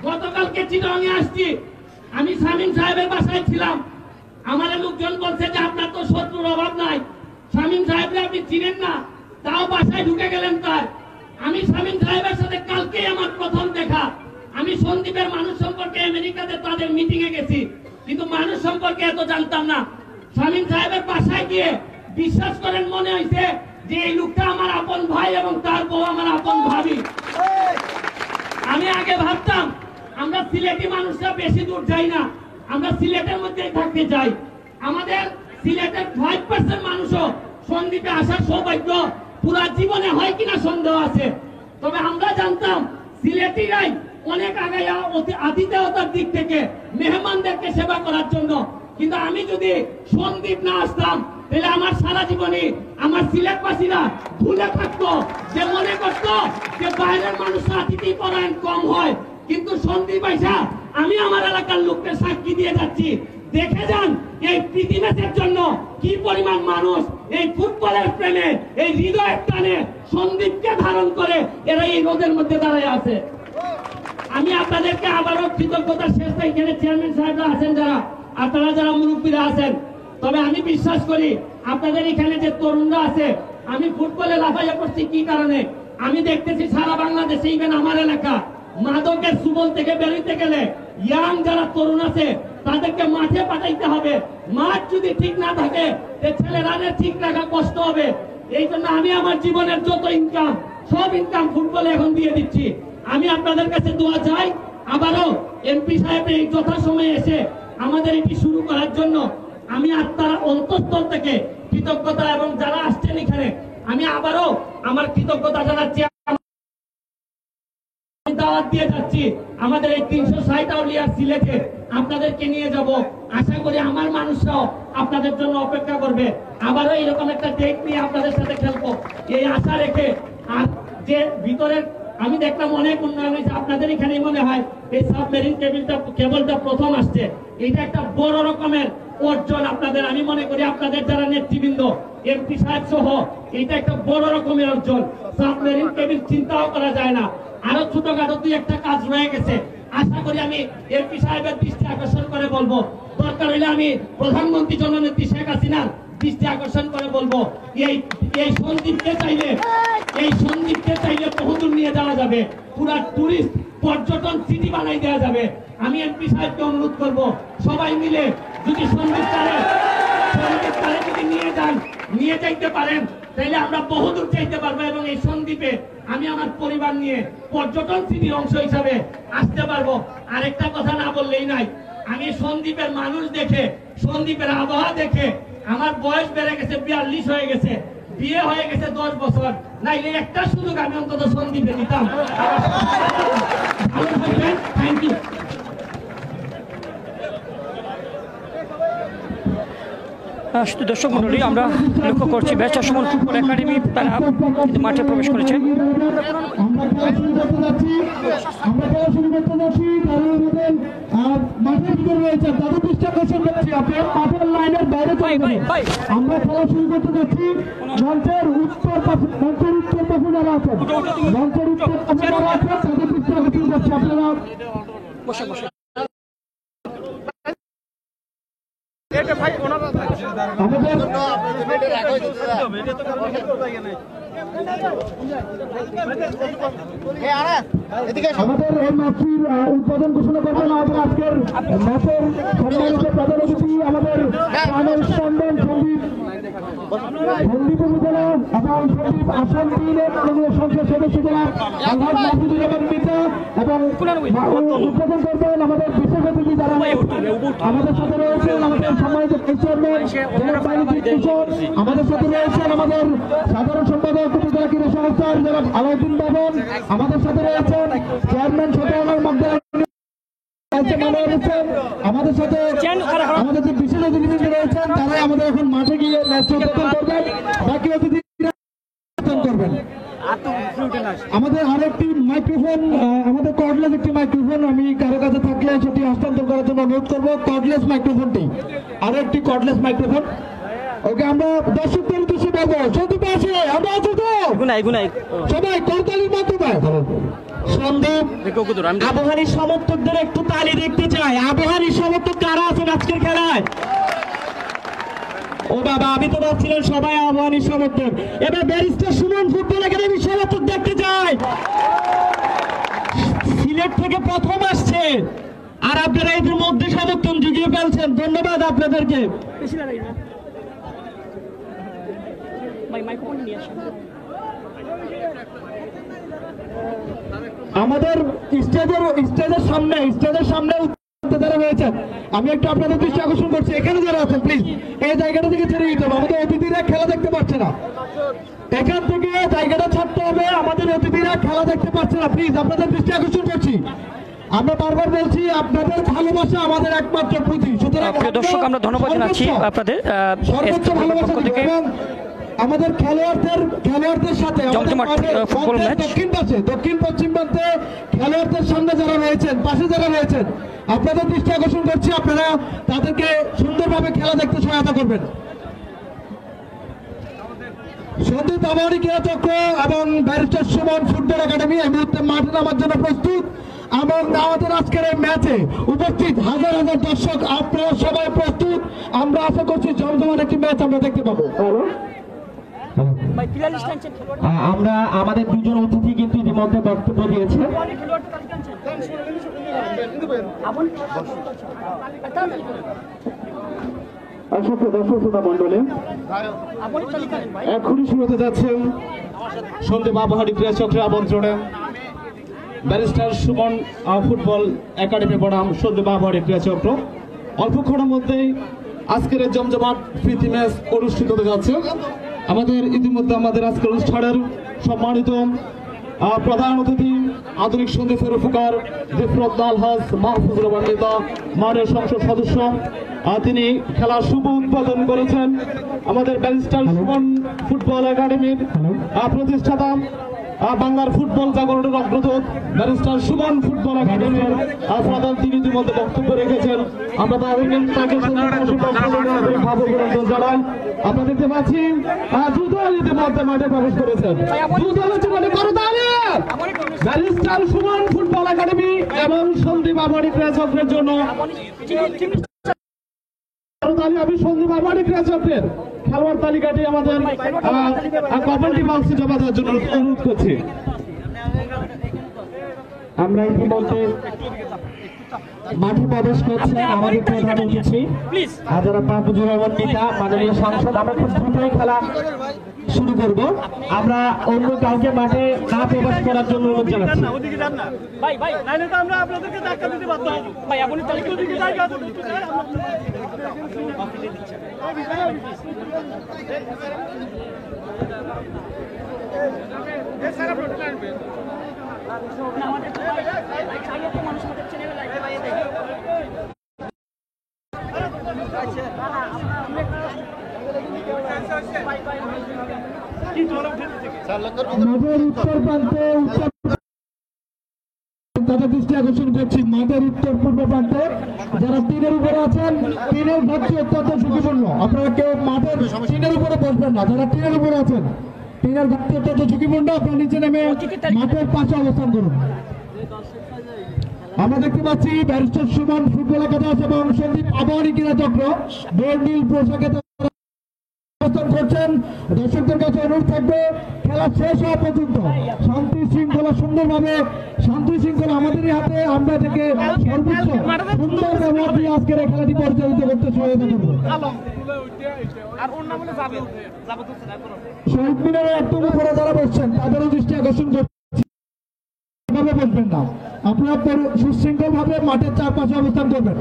S10: গতকালকে চিটাগাঙে আসছি, আমি শামীম সাহেবের বাসায় ছিলাম,
S1: আমার লোকজন বলছে যে আপনার তো শত্রুর অভাব নাই, শামীম সাহেবকে আপনি চিনেন না, তাও বাসায় ঢুকে গেলেন তার। আমি শামীম সাহেবের সাথে কালকেই আমার প্রথম দেখা। আমি সন্দীপের মানুষ সম্পর্কে আমেরিকাতে তাদের মিটিং এ গেছি, কিন্তু মানুষ সম্পর্কে এত জানতাম না। শামীম সাহেবের বাসায় গিয়ে বিশ্বাস করেন মনে হয়েছে যে এই লোকটা আমার আপন ভাই এবং তার বউ আমার আপন ভাবি। আমি আগে ভাবতাম আমরা সিলেটি মানুষরা বেশি দূর যাই না, আমরা সিলেটের মধ্যেই থাকতে চাই। আমাদের সিলেটের 5% মানুষও সন্দীপে আসার সৌভাগ্য পুরা জীবনে হয় কিনা সন্দেহ আছে। তবে আমরা জানতাম সিলেটিরাই অনেক আগাইয়া আতিথেয়তার দিক থেকে মেহমানদেরকে সেবা করার জন্য। কিন্তু আমি যদি সন্দীপ না আসতাম তাহলে আমার সারা জীবনে আমার সিলেটবাসীরা ভুলে থাকতো, যে মনে করতো যে বাইরের মানুষরা আতিথি পরায়ণ কম হয়। কিন্তু সন্দীপ আইসা আমি আমার এলাকার লোককে সাক্ষী দিয়ে যাচ্ছি, দেখে যান এই প্রীতি ম্যাচের জন্য কি পরিমাণ মানুষ এই ফুটবলের প্রেমে এই হৃদয়ের টানে সন্দীপকে ধারণ করে এরা এই রোদের মধ্যে দাঁড়ায় আছে। আমি আপনাদেরকে আবারও কৃতজ্ঞতার শেষ এখানে চেয়ারম্যান সাহেবরা আছেন, যারা আপনারা যারা মুরব্বীরা আছেন। তবে আমি বিশ্বাস করি আপনাদের এখানে যে তরুণরা আছে, আমি ফুটবলে লাফাইয়া পড়ছি কি কারণে, আমি দেখতেছি সারা বাংলাদেশে ইভেন আমার এলাকা মাদকের সুবল থেকে বেরোতে গেলে ইয়াং যারা তরুণ আছে তাদেরকে মাঠে পাঠাইতে হবে। মাঠ যদি ঠিক না থাকে ছেলেরাদের ঠিক রাখা কষ্ট হবে। এই জন্য আমি আমার জীবনের যত ইনকাম সব ইনকাম ফুটবলে এখন দিয়ে দিচ্ছি। আমি আপনাদের কাছে দোয়া চাই, আবারও এমপি সাহেব এই যথাসময়ে এসে আমাদের এটি শুরু করার জন্য আমি আপনার অন্তঃস্থল থেকে কৃতজ্ঞতা, এবং যারা আসছেন এখানে আমি আবারও আমার কৃতজ্ঞতা জানাচ্ছি। দাওয়াত দিয়ে যাচ্ছি আমাদের এই 360 আউলিয়ার সিলেটে আপনাদেরকে নিয়ে যাব। আশা করি আমার মানুষরাও আপনাদের জন্য অপেক্ষা করবে। আবারও এরকম একটা ডেট নিয়ে আপনাদের সাথে খেলবো এই আশা রেখে। আর যে ভিতরের আমি দেখলাম অনেক উন্নয়ন হয়েছে আপনাদের এখানেই মনে হয় এই সাবমেরিন কেবলটা প্রথম আসছে। এটা একটা বড় রকমের অর্জন আপনাদের। আমি মনে করি আপনাদের যারা নেতৃবৃন্দ এমপি সাহেব সহ এটা একটা বড় রকমের অর্জন। সাবমেরিন কেবিল চিন্তাও করা যায় না। আরো ছোটখাটো দুই একটা কাজ রয়ে গেছে। আশা করি আমি এমপি সাহেবের দৃষ্টি আকর্ষণ করে বলবো, দরকার হলে আমি প্রধানমন্ত্রী জননেত্রী শেখ হাসিনার দৃষ্টি আকর্ষণ করে বলবো এই সন্দীপকে চাইলে বহুদূর নিয়ে যাওয়া যাবে, পুরা টুরিস্ট পর্যটন সিটি বানাই দেওয়া যাবে। আমি এমপি সাহেবকে অনুরোধ করব সবাই মিলে যদি সন্দীপ তারে যদি নিয়ে যাইতে পারেন তাহলে আমরা বহুদূর চাইতে পারবো, এবং এই সন্দীপে আমি আমার পরিবার নিয়ে পর্যটন সিটির অংশ হিসাবে আসতে পারবো। আরেকটা কথা না বললেই নাই, আমি সন্দীপের মানুষ দেখে সন্দীপের আবহাওয়া দেখে আমার বয়স বেড়ে গেছে, 42 হয়ে গেছে, বিয়ে হয়ে গেছে 10 বছর। নাইলে একটা সুযোগ আমি অন্তত সন্দীপে নিতাম। ভালো থাকবেন, থ্যাংক ইউ।
S2: শুধু দর্শক মন্ডলী, আমরা লক্ষ্য করছি বেচার সুমন ফুটবল একাডেমি তারা মাঠে প্রবেশ করেছে।
S3: আমরা খেলা শুরু করতে যাচ্ছি। মঞ্চের উত্তর পাশে যারা আছেন, মঞ্চের উত্তর পাশে যারা আছেন তাদের দৃষ্টি আকর্ষণ করছি। আপনারা আমাদের এই ম্যাচটির উদ্বোধন ঘোষণা করবেন আমাদের আজকের ম্যাচের সম্মানিত প্রধান অতিথি আমাদের গ্রামের স্পন্দন সন্দীপ উপজেলা এবং সন্দীপ আসন 3-এর মাননীয় সংসদ সদস্য জেলা আলহাজ মাহমুদুর রহমান মিতা, এবং উদ্বোধন করবেন আমাদের বিশেষ অতিথি যারা আমাদের সাথে রয়েছেন আমাদের সম্মানিত চেয়ারম্যান আমাদের সাথে রয়েছেন আমাদের সাধারণ সম্পাদক উপজেলা ক্রীড়া সংস্থার জনাব আলাউদ্দিন বাবন, আমাদের সাথে রয়েছেন চেয়ারম্যান ছোটনের মধ্যে আমাদের সাথে আমাদের যে বিশেষ অতিথিবৃন্দ রয়েছেন তারা আমাদের এখন মাঠে গিয়ে ম্যাচ উদ্বোধন করবেন, বাকি অতিথিরা করবেন। আমাদের আরেকটি মাইক্রোফোন, আমাদের কর্ডলেস একটি মাইক্রোফোন আমি কারো কাছে থাকলে সেটি হস্তান্তর করার জন্য অনুরোধ করবো। কর্ডলেস মাইক্রোফোনটি আরো একটি কর্ডলেস মাইক্রোফোন। ওকে, আমরা দর্শকদের উদ্দেশ্যে বলবো সন্দীপ আসে, আমরা আছি তো সবাই করতালির মাধ্যমে সন্দীপ আবহাওয়ার সমর্থকদের একটু তালি দেখতে চাই। আবহাওয়ার সমর্থক কারা আছেন আজকের খেলায়?
S1: ও বাবা, আমি তো ভাবছিলাম সবাই আহ্বানী সমর্থক। এবার ব্যারিস্টার সুমন ফুটবল একাডেমি সমর্থক দেখতে চাই। সিলেট থেকে প্রথম আসছে, আর আপনারা এদের মধ্যে সমর্থন জুগিয়ে ফেলছেন। ধন্যবাদ আপনাদেরকে। আমাদের স্টেজের সামনে যারা রয়েছেন, আমি একটু আপনাদের দৃষ্টি আকর্ষণ করছি, এখানে যারা আছেন প্লিজ এই জায়গাটা থেকে ছেড়ে দিতে হবে। আমাদের অতিথিরা খেলা দেখতে পাচ্ছে না, এখান থেকে জায়গাটা ছাড়তে হবে। আমাদের অতিথিরা খেলা দেখতে পাচ্ছে না, প্লিজ আপনাদের দৃষ্টি আকর্ষণ করছি। আমরা বারবার বলছি, আপনাদের ভালোবাসা আমাদের একমাত্র পুঁজি। সুতরাং
S2: প্রিয় দর্শক, আমরা ধন্যবাদ জানাচ্ছি আপনাদের
S1: সর্বোচ্চ ভালোবাসা এবং আমাদের খেলোয়াড়দের সাথে দক্ষিণ পশ্চিম প্রান্তে খেলোয়াড়দের সামনে যারা রয়েছেন, পাশে যারা রয়েছেন, আপনাদের দৃষ্টি আকর্ষণ করছি, আপনারা তাদেরকে সুন্দরভাবে খেলা দেখতে সহায়তা করবেন। সন্দীপ আবাহনী ক্রীড়া চক্র এবং ব্যারিস্টার সুমন ফুটবল একাডেমি এই মুহূর্তে মাঠে নামার জন্য প্রস্তুত। এবং আমাদের আজকের এই ম্যাচে উপস্থিত হাজার হাজার দর্শক, আপনারা সবাই প্রস্তুত। আমরা আশা করছি জমজমাট একটি ম্যাচ আমরা দেখতে পাবো। আমরা আমাদের দুজন অতিথি কিন্তু ইতিমধ্যে বক্তব্য দিয়েছে। এখনই শুরু হতে যাচ্ছেন সন্দীপ আবাহনী ক্রীড়া চক্রের আমন্ত্রণে ব্যারিস্টার সুমন ফুটবল একাডেমি বনাম সন্দীপ আবাহনী ক্রীড়া চক্র। অল্পক্ষণের মধ্যেই আজকের জমজমাট প্রীতি ম্যাচ অনুষ্ঠিত হতে যাচ্ছে। আমাদের ইতিমধ্যে আজকের অনুষ্ঠানের সম্মানিত প্রধান অতিথি আধুনিক সন্দীপের উপকার জিফরত আলহাজ মাহফুজুর রহমান নেতা, মাননীয় সংসদ সদস্য, তিনি খেলার শুভ উদ্বোধন করেছেন। আমাদের ব্যারিস্টার সুমন ফুটবল একাডেমির প্রতিষ্ঠাতা, বাংলার ফুটবল জাগরণের অগ্রদূত ব্যারিস্টার সুমন ফুটবল একাডেমির প্রধান, তিনি ইতিমধ্যে বক্তব্য রেখেছেন। আমরা তাকে জানাই। আমরা দেখতে পাচ্ছি দুদল ইতিমধ্যে মাঠে প্রবেশ করেছেন। ব্যারিস্টার সুমন ফুটবল একাডেমি এবং সন্দীপ আবাহনী ক্রীড়া চক্রের জন্য আমি সন্দীপ আবাহনী ক্রীড়া চক্রের খেলোয়াড় তালিকাটি আমাদের কমেন্ট্রি বক্সে জমা দেওয়ার জন্য অনুরোধ করছি। আমরা ইতিমধ্যে মাঠে প্রবেশ করছে আমাদের প্রধান অতিথি হাজারা মাহফুজুর রহমান নেতা, মাননীয় সাংসদ। আমরা খুব দ্রুতই খেলা শুরু করব। আমরা অন্য কাউকে মাঠে না প্রবেশ করার জন্য অনুরোধ জানাচ্ছি। মাঠের উত্তর প্রান্তে তাদের দৃষ্টি আকর্ষণ করছি, মাঠের উত্তর পূর্ব প্রান্তে যারা টিনের উপরে আছেন, টিনের ঘরটি অত্যন্ত ঝুঁকিপূর্ণ। আপনারা কেউ মাঠের টিনের উপরে বসবেন না। যারা টিনের উপরে আছেন, টিনের ঘরটি অত্যন্ত ঝুঁকিপূর্ণ, আপনারা নিচে নেমে মাঠের পাশে অবস্থান করুন। আমরা দেখতে পাচ্ছি ব্যারিস্টার সুমন ফুটবল একাদশ এবং সন্দীপ আবাহনী ক্রীড়া চক্র নীল পোশাকে অবস্থান করছেন। দর্শকদের কাছে অনুরোধ থাকবে, খেলা শেষ হওয়া পর্যন্ত শান্তি শৃঙ্খলা সুন্দরভাবে, শান্তি শৃঙ্খলা আমাদেরই হাতে। আমরা থেকে সর্বোচ্চ সুন্দর ব্যবহার দিয়ে আজকের এই খেলাটি পরিচালিত করতে সহায়তা করব। শহীদ মিনারের একদম উপরে যারা বসছেন তাদেরও দৃষ্টি আকর্ষণ করছে, বসবেন না। আপনারা সুশৃঙ্খল ভাবে মাঠের চারপাশে অবস্থান করবেন।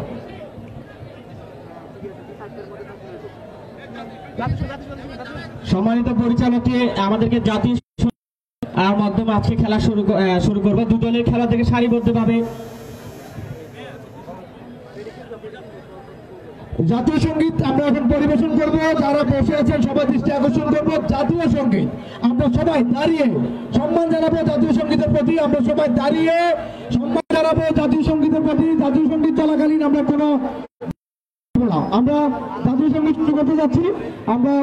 S1: সম্মানিত পরিচালককে আমাদেরকে জাতীয় মাধ্যমে আজকে খেলা শুরু করবো। দুদলের খেলা থেকে সারিবদ্ধভাবে জাতীয় সঙ্গীত আমরা এখন পরিবেশন করব। যারা বসে আছেন সবাই দৃষ্টি আকর্ষণ করবো জাতীয় সঙ্গীত। আমরা সবাই দাঁড়িয়ে সম্মান জানাবো জাতীয় সঙ্গীতের প্রতি। আমরা সবাই দাঁড়িয়ে সম্মান জানাবো জাতীয় সঙ্গীতের প্রতি। জাতীয় সঙ্গীত চলাকালীন আমরা জাতীয় সঙ্গীত শুরু করতে যাচ্ছি। আমরা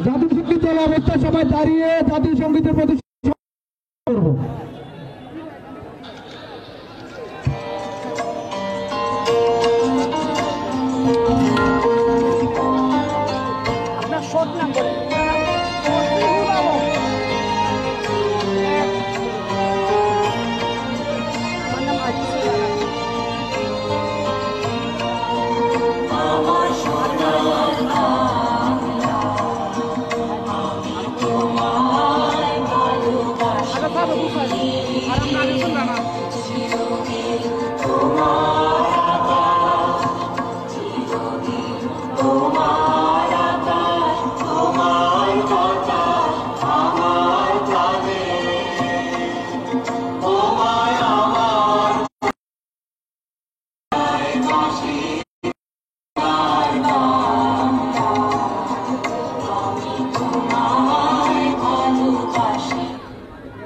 S1: জাতীয় সঙ্গীত চলা অবস্থায় সবাই দাঁড়িয়ে জাতীয় সঙ্গীতের প্রতি করবো।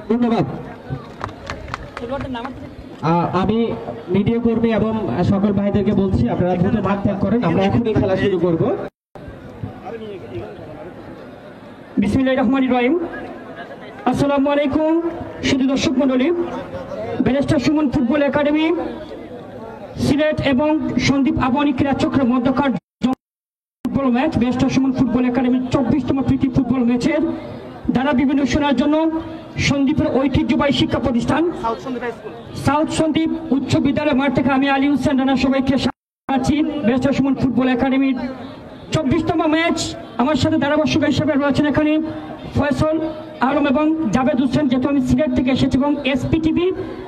S1: ধন্যবাদ। আমি মিডিয়া কর্মী এবং সকল ভাইদেরকে বলছি আপনারা দ্রুত মাঠ ত্যাগ করেন, আমরা এখনই খেলা শুরু করব। বিসমিল্লাহির রহমানির রহিম। আসসালামু আলাইকুম শুধু দর্শক মণ্ডলী, barrister Suman football academy Sylhet এবং সন্দীপ আবাহনী ক্রীড়া চক্রের মধ্যকার football match, barrister Suman football একাডেমির 24তম প্রীতি ফুটবল ম্যাচের দ্বারা বিভিন্ন শোনার জন্য সন্দীপের ঐতিহ্যবাহী শিক্ষা প্রতিষ্ঠান সাউথ সন্দীপ উচ্চ বিদ্যালয় মাঠ থেকে আমি আলী হোসেন রানা সবাইকে আছি। ব্যারিস্টার সুমন ফুটবল একাডেমির 24তম ম্যাচ। আমার সাথে ধারাভাষ্যক হিসেবে রয়েছেন এখানে ফয়সল আলম এবং জাভেদ হোসেন, যেহেতু আমি সিলেট থেকে এসেছি, এবং এসপিটিভি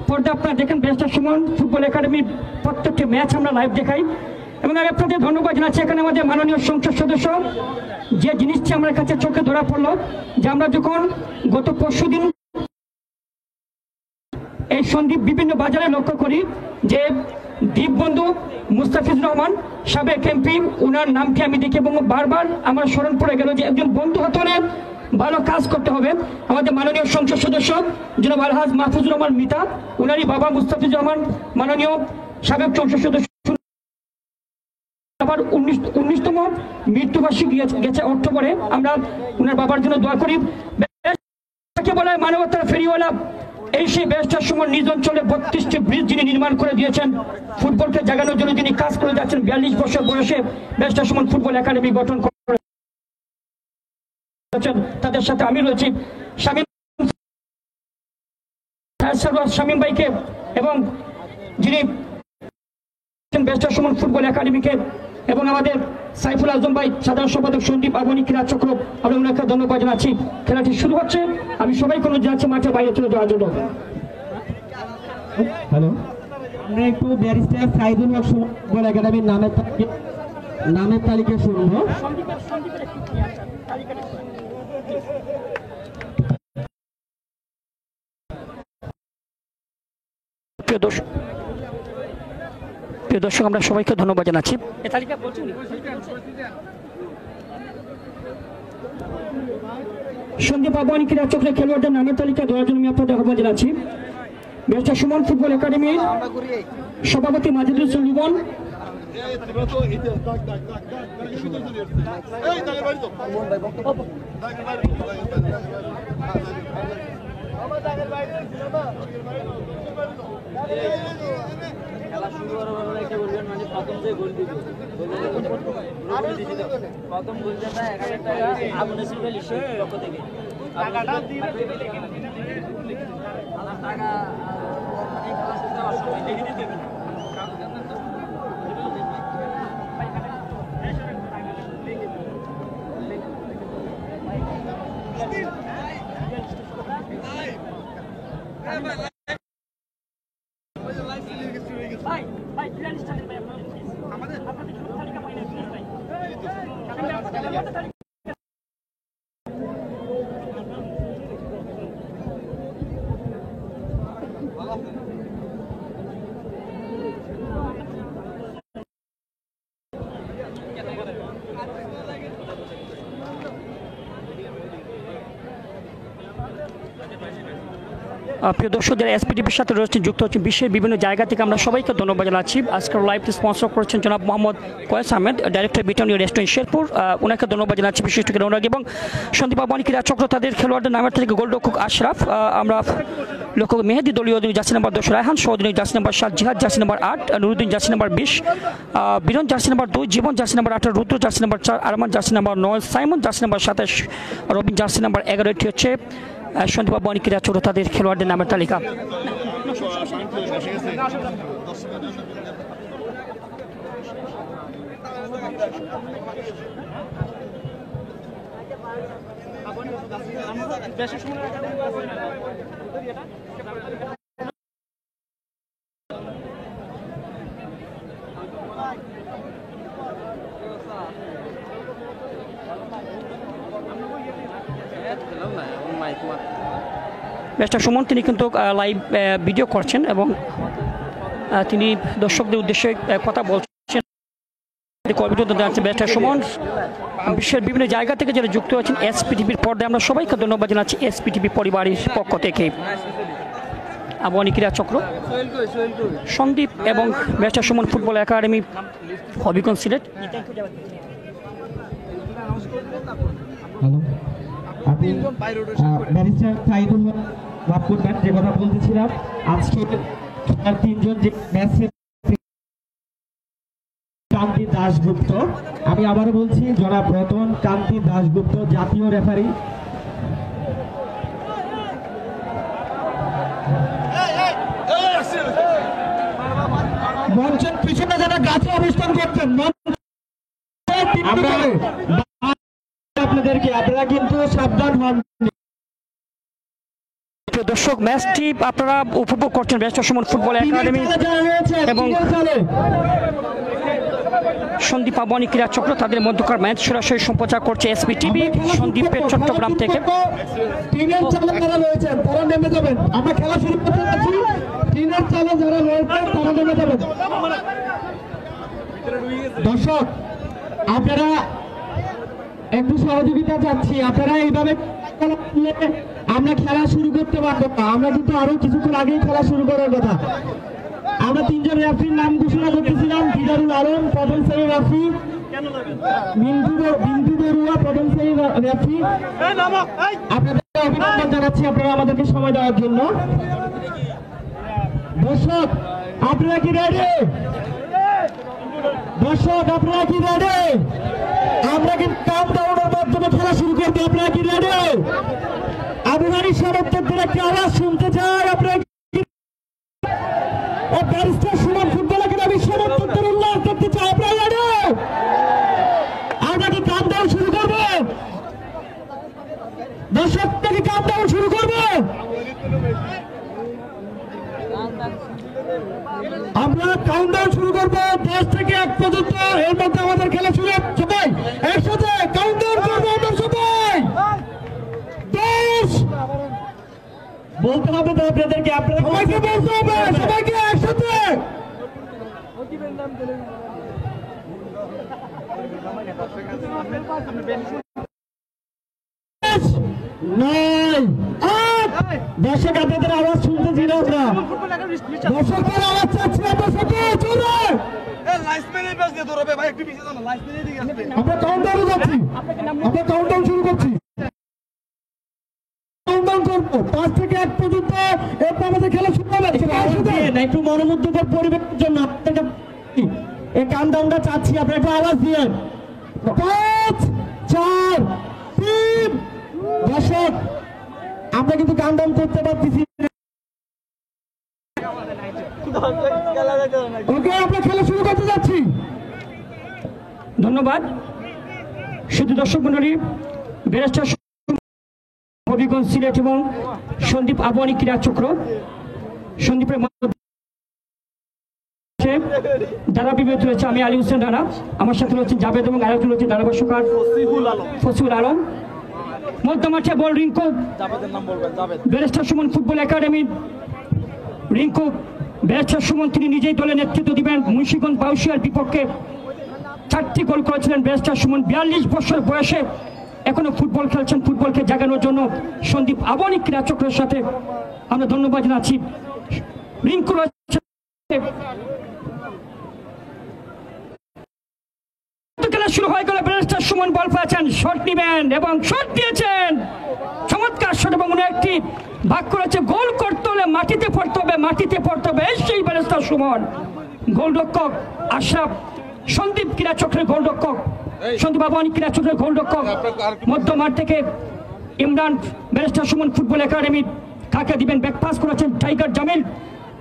S1: পর্দা আপনারা দেখেন ব্যারিস্টার সুমন ফুটবল একাডেমির প্রত্যেকটি ম্যাচ আমরা লাইভ দেখাই। এবং আমি আপনাদের ধন্যবাদ জানাচ্ছি এখানে আমাদের মাননীয় সংসদ সদস্য, যে জিনিসটি আমার কাছে চোখে ধরা পড়লো যে আমরা যখন গত পরশুদিন এই সন্দীপ বিভিন্ন বাজারে লক্ষ্য করি যে দ্বীপবন্ধু মুস্তাফিজুর রহমান সাবেক এমপি, ওনার নামটি আমি দেখি এবং বারবার আমার স্মরণ পড়ে গেল যে একজন বন্ধু হতে হলে ভালো কাজ করতে হবে। আমাদের মাননীয় সংসদ সদস্য জনাব আলহাজ মাহফুজুর রহমান মিতা, ওনারই বাবা মুস্তাফিজুর রহমান মাননীয় সাবেক সংসদ সদস্য, আবার 19তম মৃত্যুবার্ষিকী গেছে অক্টোবরে। আমরা ওনার বাবার জন্য দোয়া করি। বলা হয় মানবতার ফেরিওয়ালা, এই সেই ব্যারিস্টার সুমন নিজ অঞ্চলে 32টি ব্রিজ যিনি নির্মাণ করে দিয়েছেন, ফুটবলকে জাগানোর জন্য যিনি কাজ করে যাচ্ছেন, 42 বছর বয়সে ব্যারিস্টার সুমন ফুটবল একাডেমি গঠন করেছেন। তাদের সাথে আমি রয়েছি, শামীম ভাইকে এবং যিনি ব্যারিস্টার সুমন ফুটবল একাডেমিকে, এবং আমাদের সাইফুল আজম ভাই সাধারণ সম্পাদক সন্দীপ আবাহনী ক্রীড়া চক্র, আমি ওনাকে ধন্যবাদ জানাচ্ছি। খেলাটি শুরু হচ্ছে, আমি সবাইকে অনুরোধ জানাচ্ছি মাঠে বাইরে চলে যাওয়ার জন্য। হ্যালো, আমরা একটু ব্যারিস্টার সাইদুল হক ফুটবল একাডেমির নামের তালিকা শুনব। প্রিয় দর্শক, আমরা সবাইকে ধন্যবাদ জানাচ্ছি। সন্দীপ আবাহনী ক্রীড়া চক্রের খেলোয়াড়দের নামের তালিকা দেওয়ার জন্য আমি আপনাদের আহ্বান জানাচ্ছি। ব্যারিস্টার সুমন ফুটবল একাডেমির সভাপতি মাজিদুল হোসেন লিমন, খেলা শুরু হওয়ার একটা বলবেন, মানে প্রথম যে গোল দিবে প্রথম গোল যেটা 1000 টাকা আপনি সিঙ্গেল ইস্যু পক্ষ থেকে টাকাটা দিলে টাকা এই খেলা শুরু হওয়ার সময় দেখে দিতে হবে। প্রিয় দর্শক, যারা এসপিটিভির সাথে রয়েছেন, যুক্ত হচ্ছেন বিশ্বের বিভিন্ন জায়গা থেকে, আমরা সবাইকে ধন্যবাদ জানাচ্ছি। আজকের লাইভটি স্পন্সর করেছেন জনাব Mohammad Kayes Ahmed, director Brittany restaurant Sherpur, ওনাকে ধন্যবাদ জানাচ্ছি বিশিষ্ট অনুরাগ। এবং সন্দীপ আবাহনী ক্রীড়া চক্র তাদের খেলোয়াড়দের নামের থেকে গোলরক্ষক আশরাফ, আমরা লক্ষ্য মেহেদি দলীয় জার্সি নাম্বার 10 রায়হান, সৌদিনী jersey number 7 Jihad, jersey number 8 Nuruddin, jersey number 20 Biron, jersey number 2 Jibon, jersey number 18 Rudra, jersey number 4 Arman, jersey number 9 Simon, jersey number 27 Robin, jersey number 11। এটি হচ্ছে সন্দীপ আবাহনী ক্রীড়া চক্র তাদের খেলোয়াড়দের নামের তালিকা। ব্যারিস্টার সুমন তিনি কিন্তু লাইভ ভিডিও করছেন এবং তিনি দর্শকদের উদ্দেশ্যে কথা বলছেন।
S2: অভিনন্দন জানাচ্ছি ব্যারিস্টার সুমন। বিশ্বের বিভিন্ন জায়গা থেকে যারা যুক্ত আছেন এসপিটিভির পর্দায় আমরা সবাইকে ধন্যবাদ জানাচ্ছি এসপিটিভি পরিবারের পক্ষ থেকে। আবাহনী ক্রীড়া চক্র, সন্দীপ এবং barrister Suman football academy, Habiganj Sylhet.
S1: Barrister Saidul মাফ করবেন, যে কথা বলতেছিলাম আজকে তিনজন যে ম্যাচে কান্তি দাশগুপ্ত, আমি আবারও বলছি জনাব রতন কান্তি দাশগুপ্ত জাতীয় রেফারি। মঞ্চের পিছনে যারা গাছে অবস্থান করছেন আপনাদেরকে, আপনারা কিন্তু সাবধান হন।
S2: দর্শক, ম্যাচটি আপনারা উপভোগ করছেন ব্যারিস্টার সুমন ফুটবল একাডেমি এবং সন্দীপ আবাহনী ক্রীড়া চক্র, তাদের মধ্যকার ম্যাচ সরাসরি সম্প্রচার করছে এসপিটিভি সন্দীপের চট্টগ্রাম থেকে।
S3: টিমের চালক যারা রয়েছেন তারা নেমে যাবেন, আমরা খেলা শুরু করতে যাচ্ছি। টিমের চালক যারা রয়েছেন তারা নেমে যাবেন। দর্শক, আপনারা একটু সহযোগিতা চাচ্ছি, আপনারা এইভাবে আমরা খেলা শুরু করতে পারবো না। আমরা কিন্তু আরো কিছুক্ষণ আগেই খেলা শুরু করার কথা। আমরা তিনজন রেফারির নাম ঘোষণা করতেছিলাম। দিদারুল আলম প্রথম শ্রেণীর রেফারি, বিন্দু বড়ুয়া প্রথম শ্রেণীর রেফারি। আপনাদেরকে অভিনন্দন জানাচ্ছি আপনারা আমাদেরকে সময় দেওয়ার জন্য। দর্শক, আপনারা কি রেডি? দর্শক, আপনারা কি রেডি? আমরা কিন্তু কাউন্টডাউনের মাধ্যমে খেলা শুরু করবো। আপনারা কি রেডি? আবুধানী সমর্থকদের একটি আওয়াজ শুনতে চাই। আপনারা ব্যারিস্টার সুমন ফুটবল একাডেমি সমর্থকদের উল্লাস করতে চাই। আপনারা রেডি? আমরা কি কাউন্টডাউন শুরু করবো? দর্শক থেকে কাউন্টডাউন শুরু করবো। আমরা কাউন্টডাউন শুরু করবো 10 থেকে 1 পর্যন্ত। এর মধ্যে আমাদের খেলা শুরু। সবাই একসাথে কাউন্টডাউন করবো। আমরা সবাই 10 বলতে হবে তো আপনাদেরকে, আপনারা সবাইকে বলতে হবে, সবাইকে একসাথে। 9 8 দর্শক, আপনাদের আওয়াজ শুনতেছি না আমরা। দর্শকদের আওয়াজ চাচ্ছি আমরা সবাই চলে। আমরা কাউন্টডাউনে যাচ্ছি, আমরা কাউন্টডাউন শুরু করছি। কাউন্টডাউন করবো 5 থেকে 1 পর্যন্ত। এরপর আমাদের খেলা শুরু হবে। একটু মনোমুগ্ধকর পরিবেশের জন্য আপনাদের এই কাউন্টডাউনটা চাচ্ছি, আপনারা একটু আওয়াজ দিয়ে। 5 4 3। দর্শক, আমরা কিন্তু কাউন্টডাউন করতে পারতেছি। ওকে, আমরা খেলা শুরু করতে যাচ্ছি।
S2: ধন্যবাদ। শুধু দর্শক মন্ডলী, ব্যারিস্টার হবিগঞ্জ সিলেট এবং সন্দীপ আবাহনী ক্রীড়া চক্র, সন্দীপের যারা বিবেচিত রয়েছে, আমি আলী হোসেন রানা, আমার সাথে রয়েছে জাভেদ এবং আরেকজন রয়েছে ধারাভাষ্যকার ফসিউল আলম। মধ্যমাঠে ball Rinku, barrister Suman football academy Rinku. Barrister Suman তিনি নিজেই দলে নেতৃত্ব দিবেন। মুন্সিগঞ্জ বাউশিয়ার বিপক্ষে 4টি গোল করেছিলেন ব্যারিস্টার সুমন। 42 বছর বয়সে এখনো ফুটবল খেলছেন। ফুটবলকে জাগানোর জন্য সন্দীপ আবাহনী ক্রীড়া চক্রের সাথে আমরা ধন্যবাদ জানাচ্ছি। রিঙ্কু রয়েছে। খেলা শুরু হয়ে গেল। ব্যারিস্টার সুমন বল পেয়েছেন, শট নিবেন এবং শট দিয়েছেন। চমৎকার শট এবং একটি বাক্য রয়েছে, গোল করতে হলে মাটিতে পড়তে হবে, মাটিতে পড়তে হবে। সেই ব্যারিস্টার সুমন। গোলরক্ষক আশরাফ, সন্দীপ ক্রীড়া চক্রের গোলরক্ষক, সন্দীপ আবাহনী ক্রীড়া চক্রের গোলরক্ষক। মধ্যমাঠ থেকে Imran, barrister Suman football academy কাকে দিবেন, ব্যাক পাস করেছেন tiger Jamil.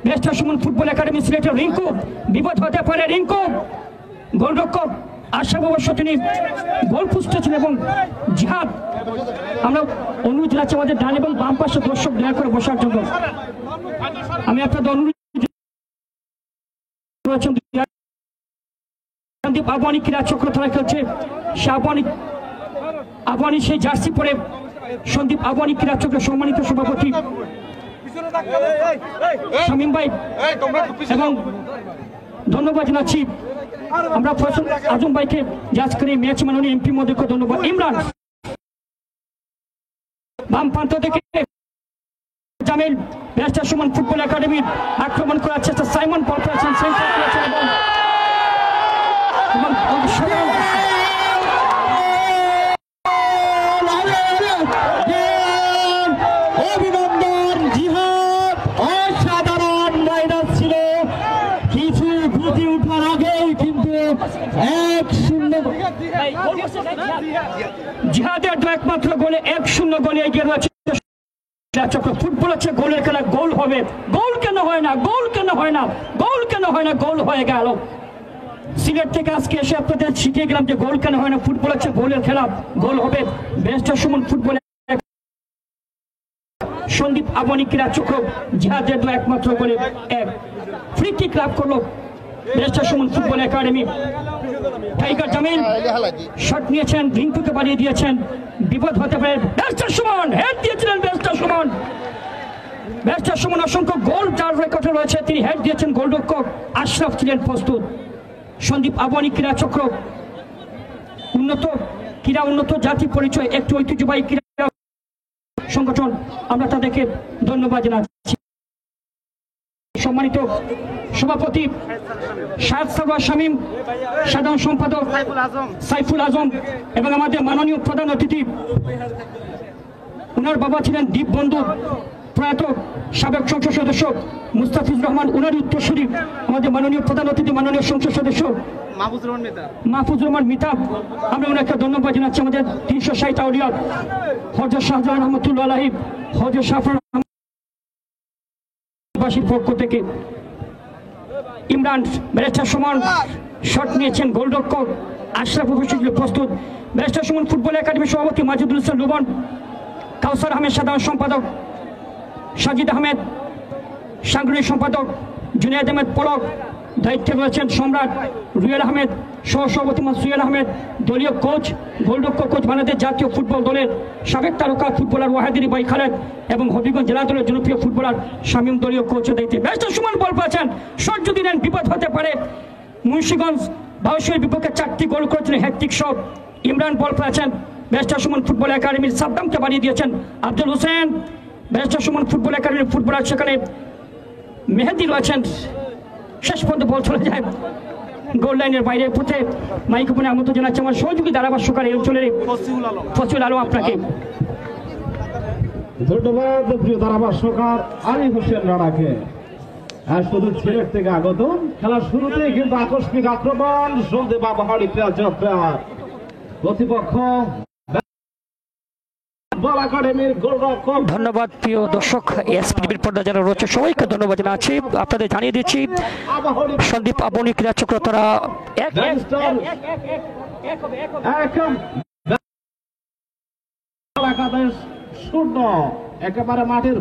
S2: Barrister Suman football academy সিলেটের রিঙ্কু, বিপদ হতে পারে রিঙ্কু। গোলরক্ষক আশরাফ অবশ্য তিনি গোল খুঁজতেছেন এবং জিহাদ। আমরা অনুরোধ জানাচ্ছি আমাদের ডান এবং বাম পাশে দর্শক দয়া করে বসার জন্য। আমি আপনাদের অনুরোধ সন্দীপ আবাহনী ক্রীড়া চক্র তারা খেলছে। সে আবাহনী সেই জার্সি পরে সন্দীপ আবাহনী ক্রীড়া চক্রের সম্মানিত সভাপতি শামীম ভাই এবং
S1: ধন্যবাদ জানাচ্ছি আমরা ফয়সাল আজম ভাইকে, জাজ করে ম্যাচ মাননীয় এমপি মহোদয়কে ধন্যবাদ। ইমরান বাম প্রান্ত থেকে জামিল, ব্যারিস্টার সুমন ফুটবল একাডেমির আক্রমণ করার চেষ্টা, সাইমন বল পেয়েছেন, সেন্টার করেছেন এবং
S3: অভিনন্দন জিহাদ, অসাধারণ মাইনাস ছিল, কিছু বুঝে উঠার আগেই কিন্তু 1-0
S1: জিহাদের একমাত্র গোলে 1-0 গোলে এগিয়ে রয়েছে ফুটবল। হচ্ছে গোলের খেলা, গোল হবে, গোল কেন হয় না, গোল কেন হয় না, গোল কেন হয় না, গোল হয়ে গেল। সিলেট থেকে আজকে এসে আপনাদের শিখিয়ে গেলাম যে গোল কেন হয় না, ফুটবল হচ্ছে গোলের খেলা, গোল হবে। ব্যারিস্টার সুমন ফুটবল সন্দীপ আবনী ক্রীড়া চক্র জিহাদের একমাত্র গোলে 1 ফ্রি কিক লাভ করলো barrister Suman football academy. Tiger Jamil shot নিয়েছেন, রিঙ্কুকে বাড়িয়ে দিয়েছেন, বিপদ হতে পারে। ব্যারিস্টার সুমন হেড দিয়েছিলেন, ব্যারিস্টার সুমন অসংখ্য গোল যার রেকর্ডে রয়েছে, তিনি হেড দিয়েছেন। গোলরক্ষক আশরাফ ছিলেন প্রস্তুত। সন্দীপ আবনী ক্রীড়া চক্র উন্নত ক্রীড়া, উন্নত জাতি পরিচয়, একটি ঐতিহ্যবাহী ক্রীড়া সংগঠন, আমরা তাদেরকে ধন্যবাদ জানাচ্ছি। সম্মানিত সভাপতি শাহেদ সারওয়ার শামীম, সাধারণ সম্পাদক সাইফুল আজম এবং আমাদের মাননীয় প্রধান অতিথি, উনার বাবা ছিলেন দীপ বন্ধু প্রয়াত সাবেক সংসদ সদস্য মুস্তাফিজুর রহমান, উনারই উত্তরসূরি আমাদের মাননীয় প্রধান অতিথি মাননীয় সংসদ সদস্য মাহফুজুর রহমান মিতাব, আমরা ওনাকে ধন্যবাদ জানাচ্ছি। আমাদের 360 আউলিয়া হযরত শাহজাহান রহমতুল্লাহ আলাইহি, হযরত শাফর বাসীর পক্ষ থেকে। ইমরান ব্যারিস্টার সুমন শট নিয়েছেন, গোলরক্ষক আশরাফ প্রস্তুত। ব্যারিস্টার সুমন ফুটবল একাডেমির সভাপতি মাজিদুল ইসলাম লুবন, কাউসার আহমেদ সাধারণ সম্পাদক, সাজিদ আহমেদ সাংগঠনিক সম্পাদক, জুনায়েদ আহমেদ পলক দায়িত্বে রয়েছেন, সম্রাট রুয়েল আহমেদ সহসভাপতি সুয়েল আহমেদ, দলীয় কোচ গোলরক্ষক কোচ বাংলাদেশ জাতীয় ফুটবল দলের সাবেক তারকা ফুটবলার ওয়াহিদুল বাই খালেদ এবং হবিগঞ্জ জেলা দলের জনপ্রিয় ফুটবলার শামীম দলীয় কোচের দায়িত্বে। ব্যারিস্টার সুমন বল পেয়েছেন, শট যদি নেন বিপদ হতে পারে। মুন্সিগঞ্জ বাউসের বিপক্ষে 4টি গোল করেছিলেন হ্যাট্রিক শট। ইমরান বল পেয়েছেন, ব্যারিস্টার সুমন ফুটবল একাডেমির সাদ্দামকে বাড়িয়ে দিয়েছেন। আব্দুল হোসেন ব্যারিস্টার সুমন ফুটবল একাডেমির ফুটবলার, সেখানে মেহেদি রয়েছেন, শেষ পর্যন্ত বল চলে যায় গোল লাইনের বাইরে। পথে মাইক্রোফোনে আমন্ত্রণ জানাচ্ছি আমার সহযোগী ধারাভাষ্যকার এই অঞ্চলের ফসিল আলম, আপনাকে
S3: ধন্যবাদ। প্রিয় ধারাভাষ্যকার আলী হোসেন রানাকে। শুধু সিলেট থেকে আগত, খেলার শুরুতে কিন্তু আকস্মিক আক্রমণ সন্দীপ আবহাওয়ার ক্রীড়া চক্রের প্রতিপক্ষ
S1: ধন্যবাদ। প্রিয় দর্শক, এসপিটিভির পর্দা যারা রয়েছে সবাইকে ধন্যবাদ জানাচ্ছি। আপনাদের জানিয়ে দিচ্ছি সন্দীপ আবনী ক্রীড়া চক্র তারা
S3: শূন্য একেবারে মাঠের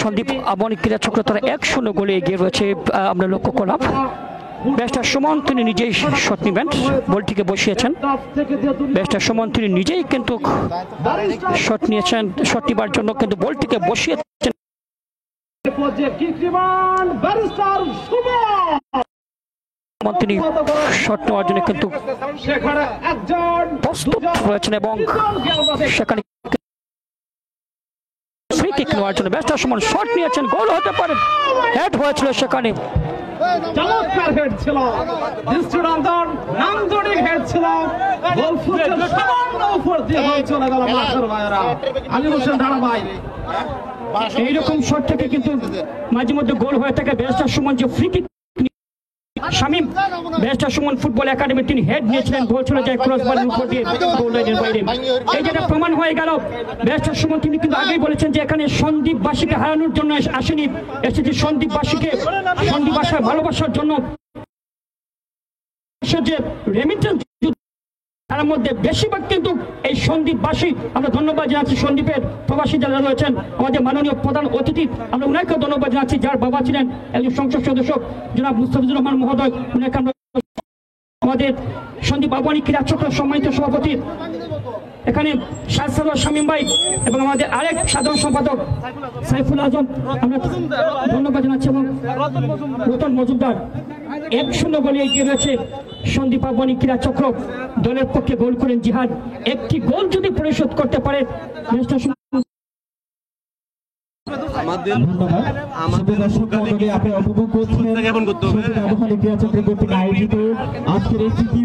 S1: সন্দীপ আবনী ক্রীড়া চক্র তারা 1-0 গোলে এগিয়ে রয়েছে, আমরা লক্ষ্য করলাম। ব্যারিস্টার সুমন তিনি নিজেই শট নিবেন, বলটিকে বসিয়েছেন। ব্যারিস্টার সুমন তিনি নিজেই কিন্তু শট নিয়েছেন, শট নিবার জন্য কিন্তু বলটিকে বসিয়েছেন। তিনি শট নেওয়ার জন্য কিন্তু প্রস্তুত রয়েছেন এবং সেখানে ফ্রি কিক নেওয়ার জন্য ব্যারিস্টার সুমন শট নিয়েছেন, গোল হতে পারে, হেড হয়েছিল সেখানে।
S3: চমৎকার হেড ছিল, নান্দনিক হেড ছিল, গোল ফুটছিল সামান্য উপর দিয়ে বল চলে গেল মাঠের বাইরে। আলী হোসেন রানা ভাই,
S1: এইরকম শট থেকে কিন্তু মাঝে মধ্যে গোল হয়ে থাকে। ব্যারিস্টার সুমন যে free kick Shamim barrister Suman football academy তিনি হেড নিয়েছিলেন, গোল চলে যায় ক্রসবারের উপর দিয়ে গোল লাইনের বাইরে। এই যেটা প্রমাণ হয়ে গেল, ব্যারিস্টার সুমন তিনি কিন্তু আগেই বলেছেন যে এখানে সন্দীপবাসীকে হারানোর জন্য আসেনি, এসেছে সন্দীপবাসীকে সন্দীপবাসায় ভালোবাসার জন্য। যে রেমিটেন্স তার মধ্যে বেশিরভাগ কিন্তু এই সন্দীপবাসী। আমরা ধন্যবাদ জানাচ্ছি সন্দীপের প্রবাসী যারা রয়েছেন, আমাদের মাননীয় প্রধান অতিথি, আমরা ওনাকে ধন্যবাদ জানাচ্ছি, যার বাবা ছিলেন একজন সংসদ সদস্য জনাব মুস্তাফিজুর রহমান মহোদয়, ওনাকে আমরা আমাদের সন্দীপ আবনী ক্রীড়া চক্র সম্মানিত সভাপতি এখানে শাহসাদ শামীম ভাই এবং আমাদের আরেক সাধারণ সম্পাদক সাইফুল আজম আমরা ধন্যবাদ জানাচ্ছি এবং রতন মজুমদার 1-0 গোলে এগিয়ে রয়েছে সন্দীপ আবহানী ক্রীড়া চক্র দলের পক্ষে গোল করেন জিহাদ একটি গোল যদি পরিশোধ করতে পারে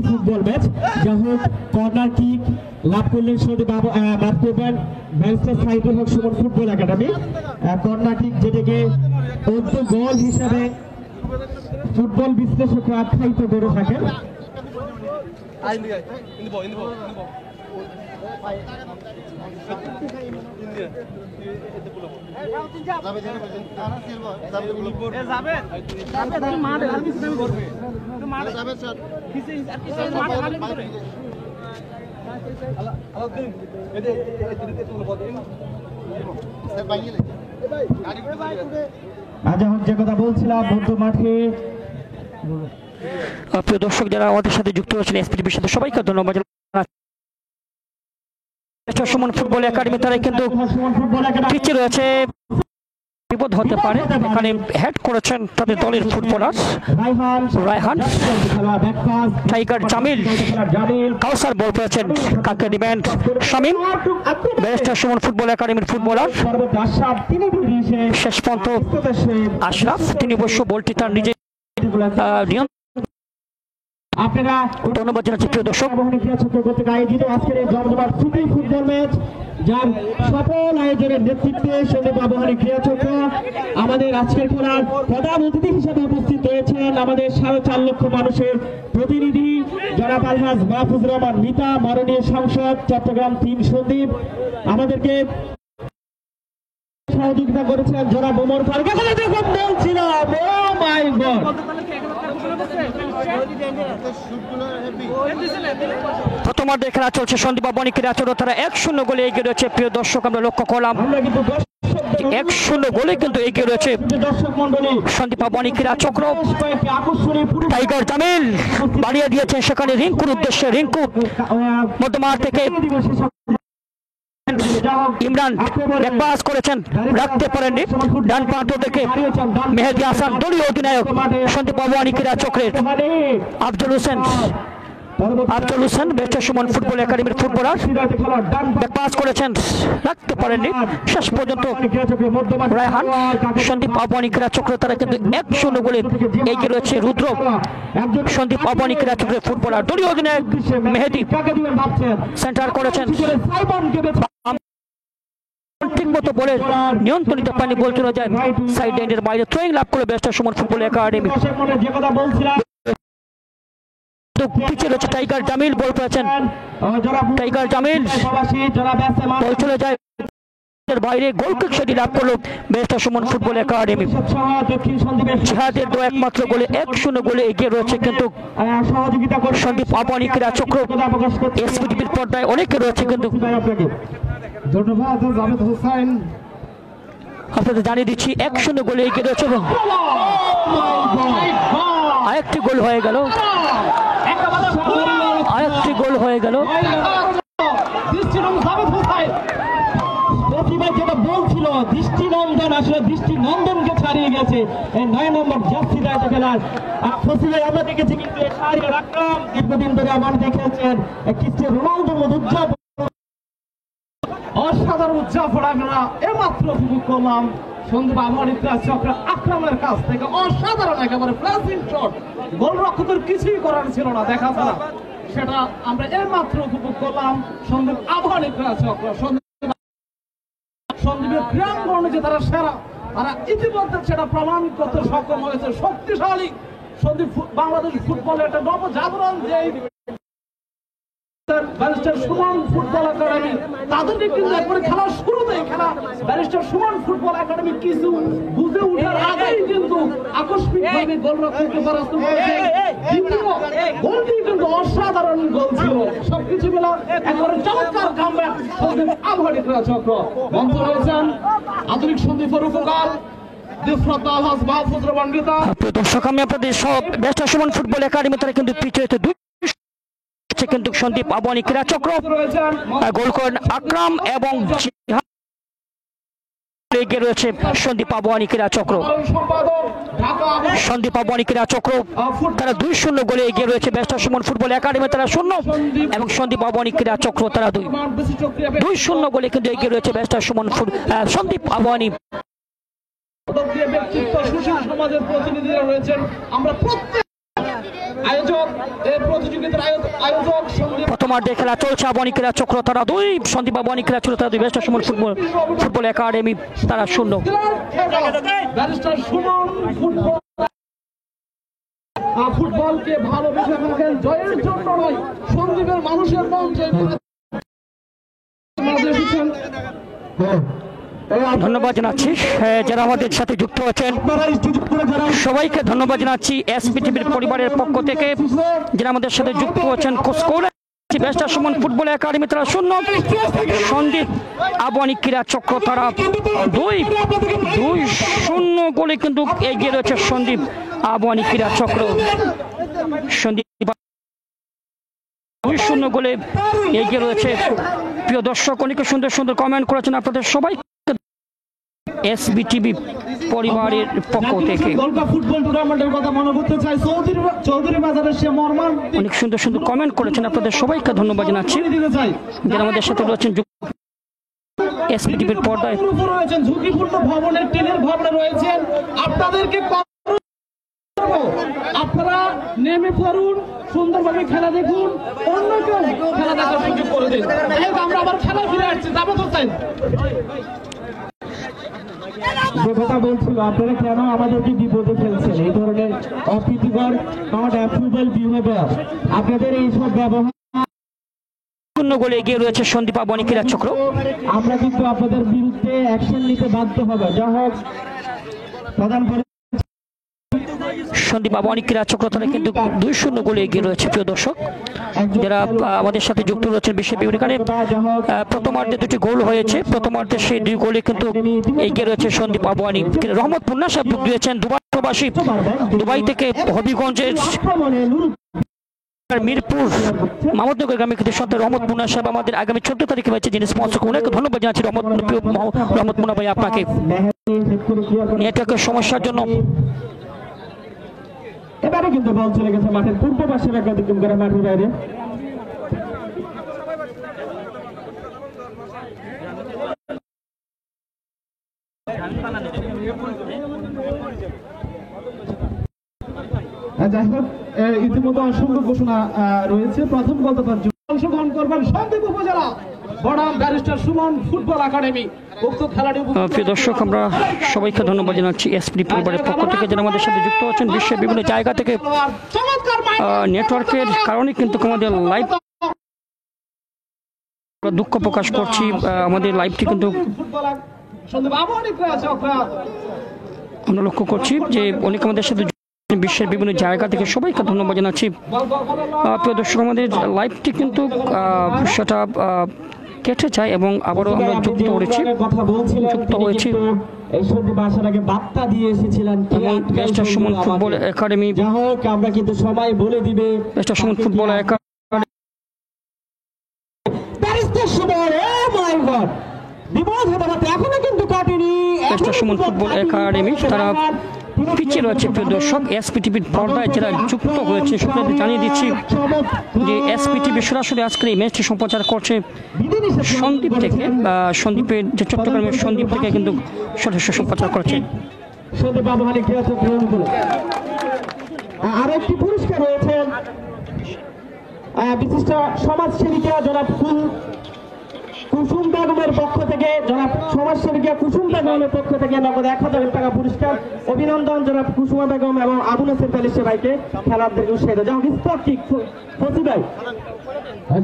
S3: ফুটবল ম্যাচ যা হোক কর্নার কিক লাভ করলেন Saidul Haque Suman football academy corner kick যেটাকে গোল হিসাবে ফুটবল বিশ্লেষকরা আখ্যায়িত করে থাকেন। যে কথা বলছিলাম মধ্য মাঠে
S2: প্রিয় দর্শক যারা আমাদের সাথে যুক্ত হয়েছেন এসপিটিভির সাথে সবাইকে ধন্যবাদ সুমন ফুটবল একাডেমি তারা কিন্তু পিচে রয়েছে বিপদ হতে পারে এখানে হেড করেছেন তাদের দলের ফুটবলার রায়হান টাইগার জামিল কাউসার বল পেয়েছেন কাকে দিবেন শামীম ব্যারিস্টার সুমন ফুটবল একাডেমির ফুটবলার শেষ পর্যন্ত আশরাফ তিনি অবশ্য বলটি তার নিজে
S3: আপনারা
S2: ধন্যবাদ জানাচ্ছি প্রিয় দর্শক
S3: আয়োজিত আজকের এই জমজমাট সুন্দর ফুটবল ম্যাচ যার সফল আয়োজনের নেতৃত্বে সন্দীপ আবহানী ক্রীড়া চক্র আমাদের আজকের খেলার প্রধান অতিথি হিসেবে উপস্থিত রয়েছেন আমাদের 4.5 লক্ষ মানুষের প্রতিনিধি জনাব আলহাজ মাহফুজুর রহমান মিতা মাননীয় সংসদ চট্টগ্রাম 3 সন্দীপ আমাদেরকে সহযোগিতা করেছেন জনাব ওমর ফারুক এখানে দেখুন বলছিলাম ও মাই গড
S2: প্রথমার্ধে খেলা চলছে সন্দীপ আবহানী ক্রীড়া চক্র তারা 1-0 গোলে এগিয়ে রয়েছে প্রিয় দর্শক আমরা লক্ষ্য করলাম 1-0 গোলে কিন্তু এগিয়ে রয়েছে সন্দীপ আবহানী ক্রীড়া চক্র টাইগার জামিল বাড়িয়ে দিয়েছেন সেখানে রিঙ্কুর উদ্দেশ্যে রিঙ্কু মধ্যমাঠ থেকে ইমরান পাস করেছেন রাখতে পারেননি ডান প্রান্ত থেকে মেহেদী হাসান দলীয় অধিনায়ক সন্দীপ আবহানী ক্রীড়া চক্রের আফজল হোসেন ব্যারিস্টার সুমন ফুটবল একাডেমির ফুটবলার পাস করেছেন রাখতে পারেননি শেষ পর্যন্ত রায়হান সন্দীপ আবহানী ক্রীড়া চক্র তারা কিন্তু 1-0 গোলে এগিয়ে রয়েছে রুদ্র সন্দীপ আবহানী ক্রীড়া চক্রের ফুটবলার দলীয় অধিনায়ক মেহেদী সেন্টার করেছেন ঠিক মতো বলে নিয়ন্ত্রণিত পানি বল চলে যায় সাইড লাইনের বাইরে থ্রোয়িং লাভ করে ব্যারিস্টার সুমন ফুটবল একাডেমি পিছিয়ে রয়েছে টাইগার জামিল বল পেয়েছেন টাইগার জামিল বল চলে যায় বাইরে গোল কিক সেটি লাভ করলো ব্যারিস্টার সুমন ফুটবল একাডেমি জিহাদের একমাত্র গোলে 1-0 গোলে এগিয়ে রয়েছে কিন্তু সন্দীপ আবহানী ক্রীড়া চক্র এসপিটিভির পর্দায় অনেকে রয়েছে কিন্তু
S3: ধন্যবাদ জাভেদ হোসেন
S2: আপনাদের জানিয়ে দিচ্ছি 1-0 গোলে এগিয়ে রয়েছে এবং আরেকটি গোল হয়ে গেল যেটা বলছিল দৃষ্টিনন্দন আসলে দৃষ্টিনন্দনকে ছাড়িয়ে গেছে এই 9 নম্বর জার্সি গায়ে খেলার ফসিলে আমরা দেখেছি কিন্তু রাখলাম দীর্ঘদিন ধরে আমার দেখেছেন ক্রিস্টিয়ানো রোনালদোর মতো উদযাপন অসাধারণ উদযাপন আমরা এমাত্র উপভোগ করলাম সন্দীপ আবহানী ক্রীড়া চক্র আক্রমণের কাছ থেকে অসাধারণ একেবারে প্লাসিং শট গোলরক্ষকের কিছুই করার ছিল না দেখা যায় সেটা আমরা এমাত্র উপভোগ করলাম সন্দীপ আবহানী ক্রীড়া চক্র সন্দীপের ক্রীড়াঙ্গনে যে তারা সেরা তারা ইতিমধ্যে সেটা প্রমাণ করতে সক্ষম হয়েছে শক্তিশালী সন্দীপ বাংলাদেশ ফুটবলের একটা নবজাগরণ যে ব্যারিস্টার সুমন ফুটবল একাডেমি তাদেরকে কিন্তু একবারে খেলার শুরুতেই খেলা ব্যারিস্টার সুমন ফুটবল একাডেমি কিছু বুঝে ওঠার আগেই কিন্তু আকস্মিকভাবে গোলরক্ষককে পরাস্ত করেছে দ্বিতীয় গোলটি কিন্তু অসাধারণ গোল ছিল সবকিছু মিলে একবারে চমৎকার কামব্যাক সন্দীপ আবহানী ক্রীড়া চক্র মঞ্চ রয়েছেন আধুনিক সন্দীপের উপকার দর্শক আমি আপনাদের সব ব্যারিস্টার সুমন ফুটবল একাডেমি তারা কিন্তু পিছিয়ে যাচ্ছে কিন্তু সন্দীপ আবহানী ক্রীড়া চক্র। গোল করেন আকরাম এবং এগিয়ে রয়েছে সন্দীপ আবহানী ক্রীড়া চক্র। সন্দীপ আবহানী ক্রীড়া চক্র তারা 2-0 গোলে এগিয়ে রয়েছে ব্যারিস্টার সুমন ফুটবল একাডেমি তারা 0 এবং সন্দীপ আবহানী ক্রীড়া চক্র তারা 2-0 গোলে কিন্তু এগিয়ে রয়েছে ব্যারিস্টার সুমন সন্দীপ আবহানী।
S3: সমাজের প্রতিনিধিরা রয়েছেন, আমরা প্রত্যেক আয়োজক এই প্রতিযোগিতার আয়োজক
S2: প্রথমার্ধে খেলা চলছে আবহানী ক্রীড়া চক্র তারা 2, সন্দীপ আবহানী ক্রীড়া চক্র তারা 2, ব্যারিস্টার সুমন ফুটবল একাডেমি তারা 0।
S3: ব্যারিস্টার সুমন ফুটবলকে ভালোবেসে থাকেন, জয়ের জন্য নয়, সন্দীপের মানুষের মন জয় করে।
S2: ধন্যবাদ জানাচ্ছি যারা আমাদের সাথে যুক্ত আছেন, সবাইকে ধন্যবাদ জানাচ্ছি এসপিটিভির পরিবারের পক্ষ থেকে যারা আমাদের সাথে যুক্ত আছেন। ব্যারিস্টার সুমন ফুটবল একাডেমি তারা 0, সন্দীপ আবহানী ক্রীড়া চক্র তারা 2-0 গোলে কিন্তু এগিয়ে রয়েছে সন্দীপ আবহানী ক্রীড়া চক্র। সন্দীপ 2-0 গোলে এগিয়ে রয়েছে। প্রিয় দর্শক, অনেক সুন্দর সুন্দর কমেন্ট করেছেন আপনাদের সবাই এসবিটিভি পরিবারের পক্ষ থেকে।
S3: ফুটবল টুর্নামেন্টের কথা মনে করতে চাই, চৌধুরী বাজারের সে মর্মান
S2: অনেক সুন্দর সুন্দর কমেন্ট করেছেন আপনাদের সবাইকে ধন্যবাদ জানাচ্ছি যারা আমাদের সাথে রয়েছেন এসবিটিভির পর্দায়।
S3: রয়েছেন ঝুঁকিপূর্ণ ভবনের টিনের ভবনে রয়েছেন, আপনাদেরকে আপনারা নেমে পড়ুন, সুন্দরভাবে খেলা দেখুন, অন্য কেউ খেলা দেখার সুযোগ করে দিন। আমরা আবার খেলা ফিরে আসছি, যাবো তো চাই যে কথা বলছিল, আপনারা কেন আমাদেরকে বিপদে ফেলছেন? এই ধরনের অপ্রীতিকর নট অ্যাপ্রুভেবল বিহেভিয়ার, আপনাদের এইসব ব্যবহার
S2: গোলে এগিয়ে রয়েছে সন্দীপ আবহানী ক্রীড়া চক্র।
S3: আমরা কিন্তু আপনাদের বিরুদ্ধে অ্যাকশন নিতে বাধ্য হবে। যা হোক, প্রধান
S2: সন্দীপ আবহানী ক্রীড়া চক্র তারা কিন্তু 2-0 গোলে এগিয়ে রয়েছে। প্রিয় দর্শক, যারা আমাদের সাথে যুক্ত রয়েছেন বিশ্বের বিভিন্ন এখানে প্রথমার্ধে 2টি গোল হয়েছে, প্রথমার্ধে সেই 2 গোলে কিন্তু এগিয়ে রয়েছে সন্দীপ আবহানী। রহমত মুন্না সাহেব যোগ দিয়েছেন, দুবাই প্রবাসী, দুবাই থেকে হবিগঞ্জের মিরপুর মাহমুদনগর গ্রামে কিন্তু সন্তান রহমত মুন্না সাহেব আমাদের আগামী 14 তারিখে হয়েছে, যিনি স্পন্সর করেন। অনেক ধন্যবাদ জানাচ্ছি রহমত মুন্না ভাই আপনাকে। নেটওয়ার্কের সমস্যার জন্য
S3: এবারে কিন্তু বল চলে গেছে মাঠের পূর্ব পাশে অতিক্রম করে মাঠের বাইরে। যাই হোক, ইতিমধ্যে অসংখ্য ঘোষণা রয়েছে। প্রথম গল্প অংশগ্রহণ করবেন সন্দীপ উপজেলা বনাম ব্যারিস্টার সুমন ফুটবল একাডেমি। উক্ত খেলাটি
S2: প্রিয় দর্শক, আমরা সবাইকে ধন্যবাদ জানাচ্ছি এসপি পরিবারের পক্ষ থেকে যারা আমাদের সাথে যুক্ত আছেন বিশ্বের বিভিন্ন জায়গা থেকে। নেটওয়ার্কের কারণে কিন্তু আমাদের লাইভ দুঃখ প্রকাশ করছি, আমাদের লাইভটি কিন্তু আমরা লক্ষ্য করছি যে অনেক আমাদের সাথে বিশ্বের বিভিন্ন জায়গা থেকে সবাইকে ধন্যবাদ জানাচ্ছি। প্রিয় দর্শক, আমাদের লাইভটি কিন্তু সেটা কেটে যায় এবং আবারও আমরা যুক্ত হয়েছি।
S3: বার্তা দিয়ে এসেছিলেন
S2: ব্যারিস্টার সুমন ফুটবল একাডেমি,
S3: আমরা কিন্তু সবাই বলে দিবে
S2: barrister Suman football academy,
S3: barrister Suman, oh my god, বিপদ হতে পারে, এখনো কিন্তু কাটেনি।
S2: ব্যারিস্টার সুমন ফুটবল একাডেমি তারা পিছিয়ে রয়েছে। প্রিয় দর্শক, এসপিটিভির পর্দায় যারা যুক্ত হয়েছে সকলকে জানিয়ে দিচ্ছি যে এসপিটিভি সরাসরি আজকের এই ম্যাচটি সম্প্রচার করছে সন্দ্বীপ থেকে, সন্দ্বীপের যে চট্টগ্রামের সন্দ্বীপ থেকে কিন্তু সরাসরি সম্প্রচার করছে।
S3: সন্দীপ আবহানী ক্রীড়া চক্র আরো একটি পুরস্কার রয়েছে বিশিষ্ট সমাজসেবিকা জনাব কুসুম বেগমের পক্ষ থেকে, জনাব সমাজসেবিকা কুসুম বেগমের পক্ষ থেকে নগদ 1000 টাকা পুরস্কার। অভিনন্দন জনাব কুসুমা বেগম এবং আবু নাসির প্যালিশে ভাইকে খেলার দিকে উৎসাহিত। যা হোক, স্পর্টিক ফসি ভাই,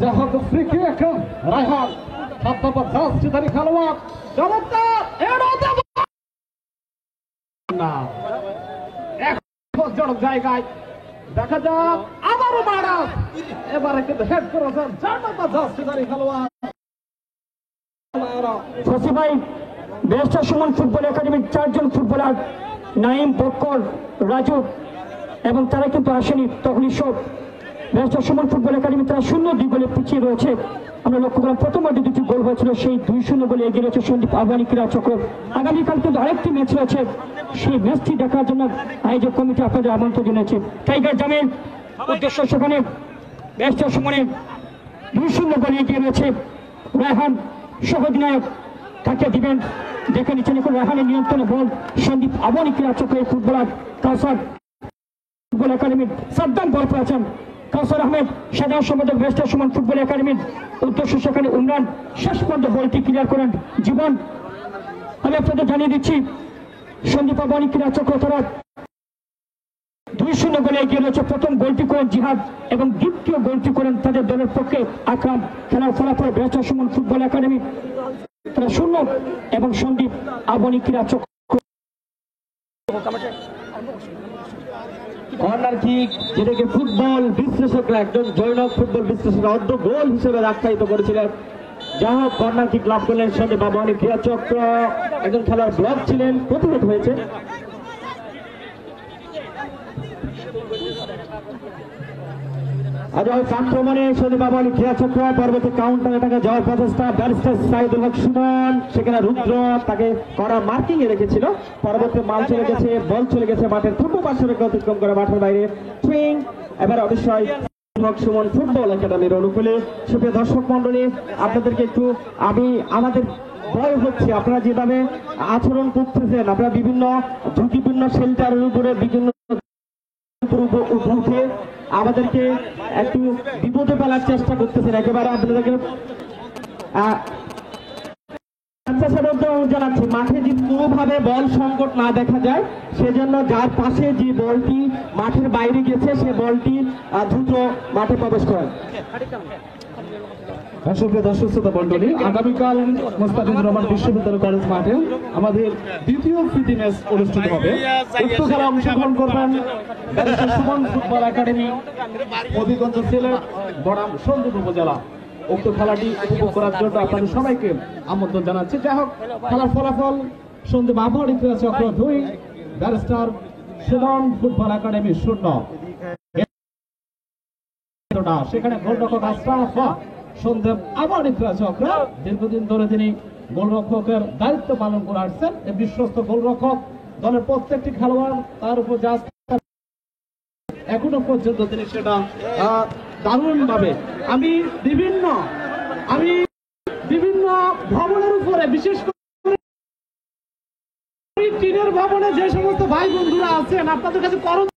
S3: যা হোক ফ্রি কিক রায়হান 7 নম্বর 10 চিতারি খেলোয়াড় চমৎকার না জনক জায়গায় দেখা যাক আবারও মারা, এবারে কিন্তু হেড করেছেন 4 নম্বর 10 চিতারি খেলোয়াড়
S1: শশী ভাই। ব্যারিস্টার সুমন ফুটবল একাডেমির 4 জন ফুটবলার নাইম, বক্কর, রাজু এবং তারা কিন্তু আসেনি তখন সব ব্যারিস্টার সুমন ফুটবল একাডেমি তারা 0-2 গোলে পিছিয়ে রয়েছে। আমরা লক্ষ্য করলাম প্রথম ওয়ার্ডে 2টি গোল হয়েছিল, সেই 2-0 গোলে এগিয়ে রয়েছে সন্দীপ আহ্বানী ক্রীড়া চক্র। আগামীকাল কিন্তু আরেকটি ম্যাচ রয়েছে, সেই ম্যাচটি দেখার জন্য আয়োজক কমিটি আপনাদের আমন্ত্রণ জানিয়েছে। টাইগার জামের উদ্দেশ্য সেখানে ব্যারিস্টার সুমনের 2-0 গোলে এগিয়ে রয়েছে রায়হান সহ অধিনায়ক তাকে দিবেন, দেখে নিচ্ছেন এখন রায়হানের নিয়ন্ত্রণে বল সন্দীপ আহ্বানী ক্রীড়া চক্রের ফুটবলার কাউসার ফুটবল একাডেমির সাদ্দাম বল পেয়েছেন। কাউসার আহমেদ সাধারণ সম্পাদক ব্যারিস্টার সুমন ফুটবল একাডেমির উদ্দেশ্য সেখানে উমরান শেষ পর্যন্ত বলটি ক্লিয়ার করেন জীবন। আমি আপনাদের জানিয়ে দিচ্ছি সন্দীপ আহ্বানী ক্রীড়া চক্র তারা 2-0 গোলে এগিয়ে রয়েছে। প্রথম গোলটি করেন জিহাদ এবং দ্বিতীয় গোলটি করেন তাদের দলের পক্ষে আকরাম। খেলার ফলাফল ব্যারিস্টার সুমন ফুটবল একাডেমি তারা 0 এবং সন্দীপ আহ্বানী ক্রীড়া চক্র।
S3: কর্নার কিক যেটাকে ফুটবল বিশ্লেষকরা একজন জৈনক ফুটবল বিশ্লেষকরা অর্ধ গোল হিসেবে আখ্যায়িত করেছিলেন। যা হোক কর্নার কিক লাভ করলেন সন্দীপ আহ্বানী ক্রীড়া চক্র। একজন খেলার ব্লক ছিলেন, প্রতিরোধ হয়েছে। আক্রমণে সন্দীপ আহ্বানী ক্রীড়া চক্র পরবর্তী কাউন্টারে তাকে যাওয়ার প্রচেষ্টা ব্যারিস্টার সাইদুল হক সুমন, সেখানে রুদ্র তাকে করা মার্কিং এ রেখেছিল। পরবর্তী মাল চলে গেছে, বল চলে গেছে মাঠের পূর্ব পার্শ্ব রেখে অতিক্রম করে মাঠের বাইরে সুইং। এবার অবশ্যই হক সুমন ফুটবল একাডেমির অনুকূলে। সুপ্রিয় দর্শক মন্ডলী, আপনাদেরকে একটু আমাদের ভয় হচ্ছে আপনারা যেভাবে আচরণ করতেছেন, আপনারা বিভিন্ন ঝুঁকিপূর্ণ শেল্টারের উপরে বিভিন্ন উঠে আমাদেরকে একটু বিপদে ফেলার চেষ্টা করতেছেন। একেবারে আপনাদেরকে জানাচ্ছি মাঠে যে কোনোভাবে বল সংকট না দেখা যায়, সেজন্য যার পাশে যে বলটি মাঠের বাইরে গেছে সে বলটি দ্রুত মাঠে প্রবেশ করেন। সুপ্রিয় দর্শক শ্রোতা মণ্ডলী, আগামীকাল মোস্তাফিজুর রহমান বিশ্ববিদ্যালয় কলেজ মাঠে আমাদের দ্বিতীয় প্রীতি ম্যাচ অনুষ্ঠিত হবে। উক্ত খেলা অংশগ্রহণ করবেন barrister Suman football academy, Habiganj Sylhet, বনাম সন্দ্বীপ উপজেলা। উক্ত খেলাটি উপভোগ করার জন্য আপনাদের সবাইকে আমন্ত্রণ জানাচ্ছি। যাই হোক, খেলার ফলাফল সন্দীপ আহ্বানী ক্রীড়া চক্র 2, ব্যারিস্টার সুমন ফুটবল একাডেমি 0। সেখানে গোলরক্ষক আশরাফ সন্দীপ আহ্বানী ক্রীড়া চক্র দীর্ঘদিন ধরে তিনি গোলরক্ষকের দায়িত্ব পালন করে আসছেন। এই বিশ্বস্ত গোলরক্ষক দলের প্রত্যেকটি খেলোয়াড় তার উপর যা এখনো পর্যন্ত তিনি সেটা দারুণ ভাবে আমি বিভিন্ন ভবনের উপরে, বিশেষ করে টিনের ভবনে যে সমস্ত ভাই বন্ধুরা আছেন, আপনাদের কাছে